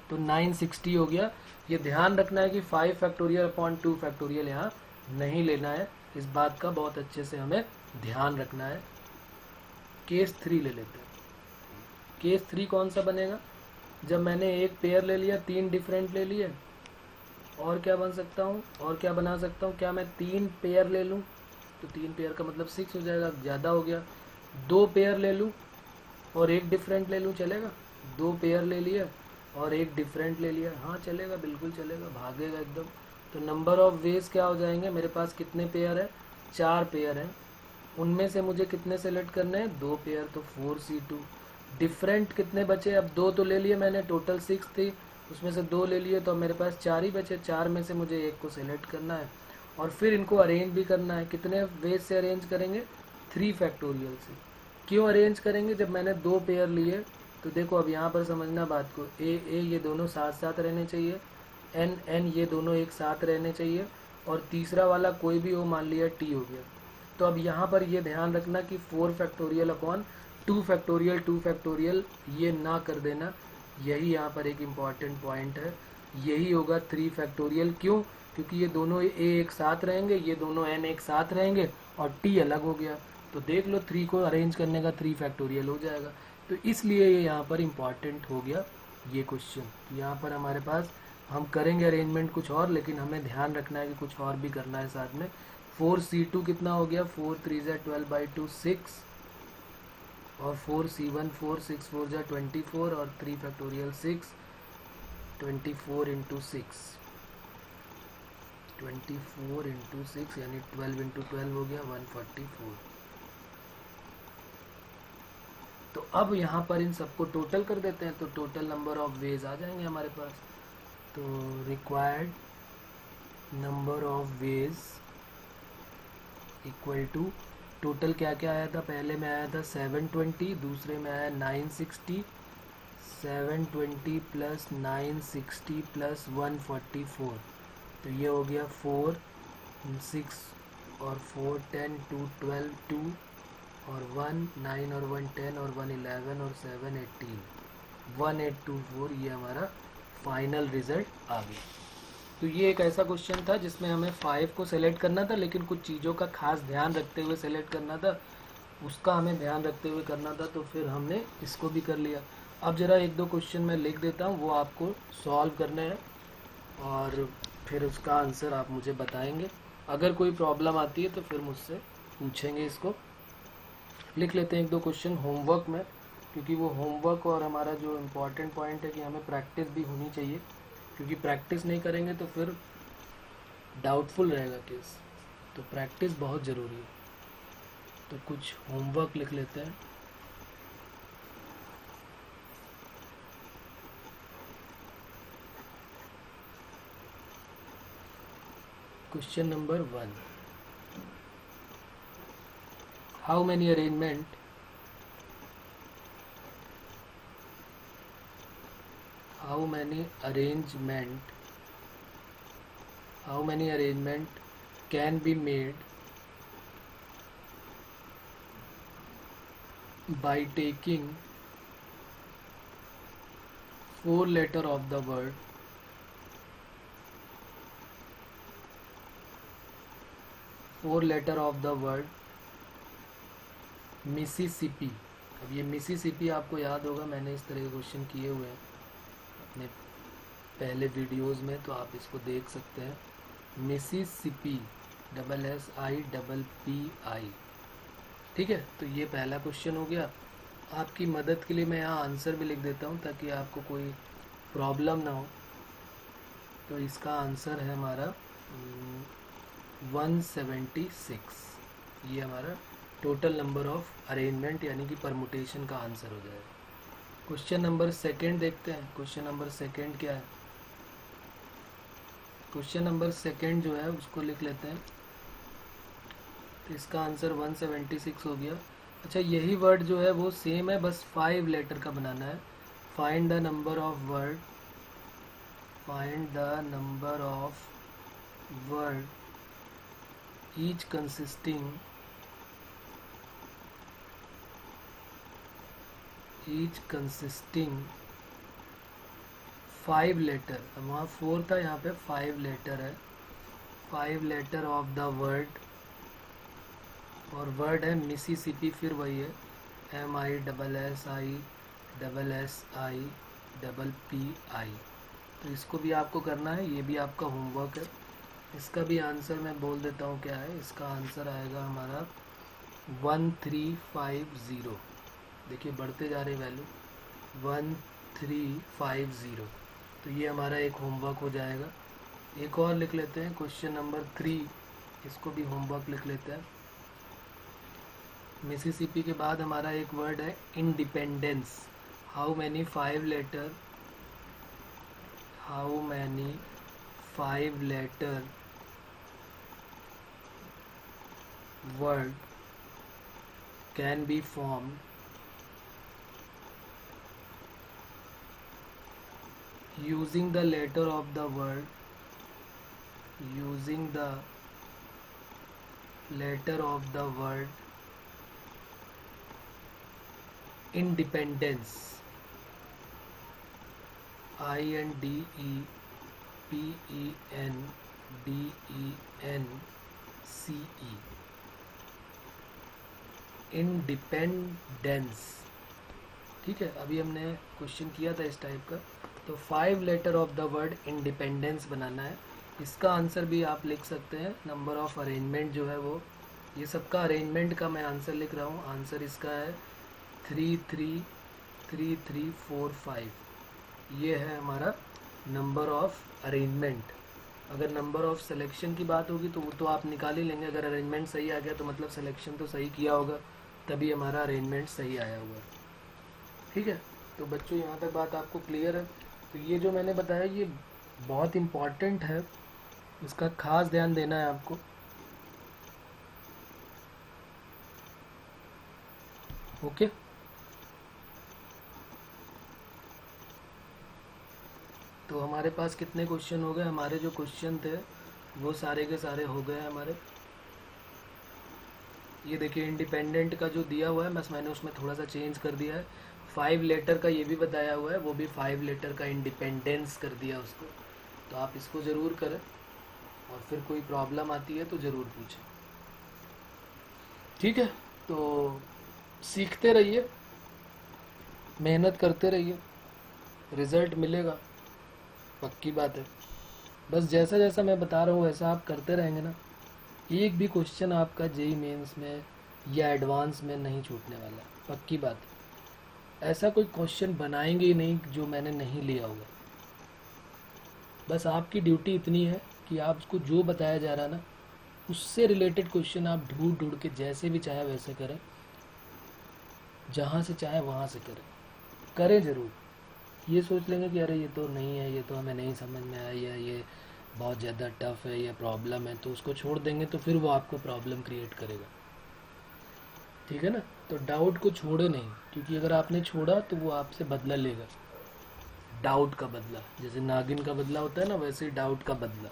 तो 960 हो गया। ये ध्यान रखना है कि 5 फैक्टोरियल अपॉन 2 फैक्टोरियल यहाँ नहीं लेना है, इस बात का बहुत अच्छे से हमें ध्यान रखना है। केस 3 ले लेते हैं। केस 3 कौन सा बनेगा, जब मैंने एक पेयर ले लिया, 3 डिफरेंट ले लिए, और क्या बन सकता हूँ, और क्या बना सकता हूँ, क्या मैं 3 पेयर ले लूँ, तो 3 पेयर का मतलब 6 हो जाएगा, ज़्यादा हो गया। 2 पेयर ले लूँ और एक डिफरेंट ले लूँ, चलेगा? 2 पेयर ले लिया और एक डिफरेंट ले लिया, हाँ चलेगा, बिल्कुल चलेगा, भागेगा एकदम। तो नंबर ऑफ वेज क्या हो जाएंगे, मेरे पास कितने पेयर है, 4 पेयर हैं, उनमें से मुझे कितने सेलेक्ट करने हैं, 2 पेयर, तो 4C2। डिफरेंट कितने बचे, अब 2 तो ले लिए मैंने, टोटल 6 थी, उसमें से 2 ले लिए, तो मेरे पास 4 ही बचे, 4 में से मुझे एक को सेलेक्ट करना है और फिर इनको अरेंज भी करना है। कितने वेज से अरेंज करेंगे, 3 फैक्टोरियल से। क्यों अरेंज करेंगे, जब मैंने 2 पेयर लिए, तो देखो अब यहाँ पर समझना बात को, ए ये दोनों साथ साथ रहने चाहिए, एन ये दोनों एक साथ रहने चाहिए, और तीसरा वाला कोई भी हो, मान लिया टी हो गया। तो अब यहाँ पर ये ध्यान रखना कि 4 फैक्टोरियल अपॉन 2 फैक्टोरियल ये ना कर देना, यही यहाँ पर एक इम्पॉर्टेंट पॉइंट है। यही होगा 3 फैक्टोरियल, क्यों, क्योंकि ये दोनों ए एक साथ रहेंगे, ये दोनों एन एक साथ रहेंगे और टी अलग हो गया, तो देख लो 3 को अरेंज करने का 3 फैक्टोरियल हो जाएगा। तो इसलिए ये यहाँ पर इम्पॉर्टेंट हो गया ये क्वेश्चन। यहाँ पर हमारे पास हम करेंगे अरेंजमेंट कुछ और, लेकिन हमें ध्यान रखना है कि कुछ और भी करना है साथ में। 4C2 कितना हो गया, 4 3 जा 12/2 6, और 4C1 4 6 4 जा 24, और 3 फैक्टोरियल 6, 24 इंटू 6, 24 इंटू 6 यानी 12 इंटू 12 हो गया 144। तो अब यहाँ पर इन सबको टोटल कर देते हैं, तो टोटल नंबर ऑफ वेज आ जाएंगे हमारे पास। तो required number of ways equal to, total क्या क्या आया था, पहले में आया था 720, दूसरे में आया 960, 720 प्लस 960 प्लस 144, तो ये हो गया 4 6 और 4 10 2 12 2 और 1 9 और 1 10 और 1 11 और 7 18 1824, ये हमारा फाइनल रिजल्ट आ गया। तो ये एक ऐसा क्वेश्चन था जिसमें हमें 5 को सेलेक्ट करना था, लेकिन कुछ चीज़ों का खास ध्यान रखते हुए सेलेक्ट करना था, उसका हमें ध्यान रखते हुए करना था, तो फिर हमने इसको भी कर लिया। अब ज़रा 1-2 क्वेश्चन मैं लिख देता हूँ, वो आपको सॉल्व करने हैं और फिर उसका आंसर आप मुझे बताएंगे। अगर कोई प्रॉब्लम आती है तो फिर मुझसे पूछेंगे। इसको लिख लेते हैं 1-2 क्वेश्चन होमवर्क में, क्योंकि वो होमवर्क और हमारा जो इम्पोर्टेंट पॉइंट है कि हमें प्रैक्टिस भी होनी चाहिए, क्योंकि प्रैक्टिस नहीं करेंगे तो फिर डाउटफुल रहेगा केस, तो प्रैक्टिस बहुत ज़रूरी है। तो कुछ होमवर्क लिख लेते हैं। Question number 1, how many arrangement can be made by taking 4 letter of the word Mississippi. अब ये मिसिसिपी आपको याद होगा, मैंने इस तरह के क्वेश्चन किए हुए हैं अपने पहले वीडियोस में, तो आप इसको देख सकते हैं। मिसिसिपी SSIPPI, ठीक है। तो ये पहला क्वेश्चन हो गया। आपकी मदद के लिए मैं यहाँ आंसर भी लिख देता हूँ ताकि आपको कोई प्रॉब्लम ना हो। तो इसका आंसर है हमारा 176। ये हमारा टोटल नंबर ऑफ अरेंजमेंट यानी कि परमुटेशन का आंसर हो जाएगा। क्वेश्चन नंबर 2 देखते हैं। क्वेश्चन नंबर 2 क्या है, क्वेश्चन नंबर 2 जो है उसको लिख लेते हैं। तो इसका आंसर 176 हो गया। अच्छा, यही वर्ड जो है वो सेम है, बस 5 लेटर का बनाना है। Find the number of word each consisting each consisting 5 letter, वहाँ 4 था, यहाँ पे 5 लेटर है, 5 लेटर ऑफ द वर्ड, और वर्ड है मिसिसिपी, फिर वही है MISSISSI तो इसको भी आपको करना है, ये भी आपका होमवर्क है। इसका भी आंसर मैं बोल देता हूँ क्या है। इसका आंसर आएगा हमारा 1350। देखिए बढ़ते जा रहे वैल्यू 1350, तो ये हमारा एक होमवर्क हो जाएगा। एक और लिख लेते हैं, क्वेश्चन नंबर 3, इसको भी होमवर्क लिख लेते हैं। मिसिसिपी के बाद हमारा एक वर्ड है independence. How many 5 letter word can be formed using the letter of the word independence, INDEPENDENCE, independence. ठीक है, अभी हमने क्वेश्चन किया था इस टाइप का। तो 5 letter of the word independence बनाना है। इसका आंसर भी आप लिख सकते हैं। नंबर ऑफ अरेंजमेंट जो है वो, ये सबका अरेंजमेंट का मैं आंसर लिख रहा हूँ। आंसर इसका है 333345। ये है हमारा नंबर ऑफ अरेंजमेंट। अगर नंबर ऑफ सिलेक्शन की बात होगी तो वो तो आप निकाल ही लेंगे। अगर अरेंजमेंट सही आ गया तो मतलब सिलेक्शन तो सही किया होगा, तभी हमारा अरेंजमेंट सही आया हुआ है। ठीक है, तो बच्चों यहाँ तक बात आपको क्लियर है। तो ये जो मैंने बताया ये बहुत इम्पॉर्टेंट है, इसका खास ध्यान देना है आपको। ओके, तो हमारे पास कितने क्वेश्चन हो गए? हमारे जो क्वेश्चन थे वो सारे के सारे हो गए हमारे। ये देखिए इंडिपेंडेंट का जो दिया हुआ है, बस मैंने उसमें थोड़ा सा चेंज कर दिया है। 5 लेटर का ये भी बताया हुआ है, वो भी 5 लेटर का इंडिपेंडेंस कर दिया उसको। तो आप इसको ज़रूर करें, और फिर कोई प्रॉब्लम आती है तो ज़रूर पूछें। ठीक है, तो सीखते रहिए, मेहनत करते रहिए, रिज़ल्ट मिलेगा, पक्की बात है। बस जैसा जैसा मैं बता रहा हूँ वैसा आप करते रहेंगे ना, एक भी क्वेश्चन आपका जेईई मेंस में या एडवांस में नहीं छूटने वाला, पक्की बात है। ऐसा कोई क्वेश्चन बनाएंगे ही नहीं जो मैंने नहीं लिया होगा। बस आपकी ड्यूटी इतनी है कि आपको जो बताया जा रहा है ना, उससे रिलेटेड क्वेश्चन आप ढूंढ ढूंढ के जैसे भी चाहे वैसे करें, जहाँ से चाहे वहाँ से करें ज़रूर। ये सोच लेंगे कि अरे ये तो नहीं है, ये तो हमें नहीं समझ में आया, या ये बहुत ज़्यादा टफ है, या प्रॉब्लम है, तो उसको छोड़ देंगे तो फिर वो आपको प्रॉब्लम क्रिएट करेगा। ठीक है ना, तो डाउट को छोड़े नहीं, क्योंकि अगर आपने छोड़ा तो वो आपसे बदला लेगा, डाउट का बदला। जैसे नागिन का बदला होता है ना, वैसे ही डाउट का बदला।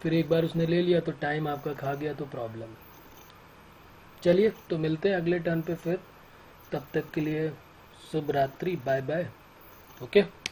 फिर एक बार उसने ले लिया तो टाइम आपका खा गया तो प्रॉब्लम। चलिए, तो मिलते हैं अगले टर्न पे फिर। तब तक के लिए शुभ रात्रि, बाय बाय। ओके।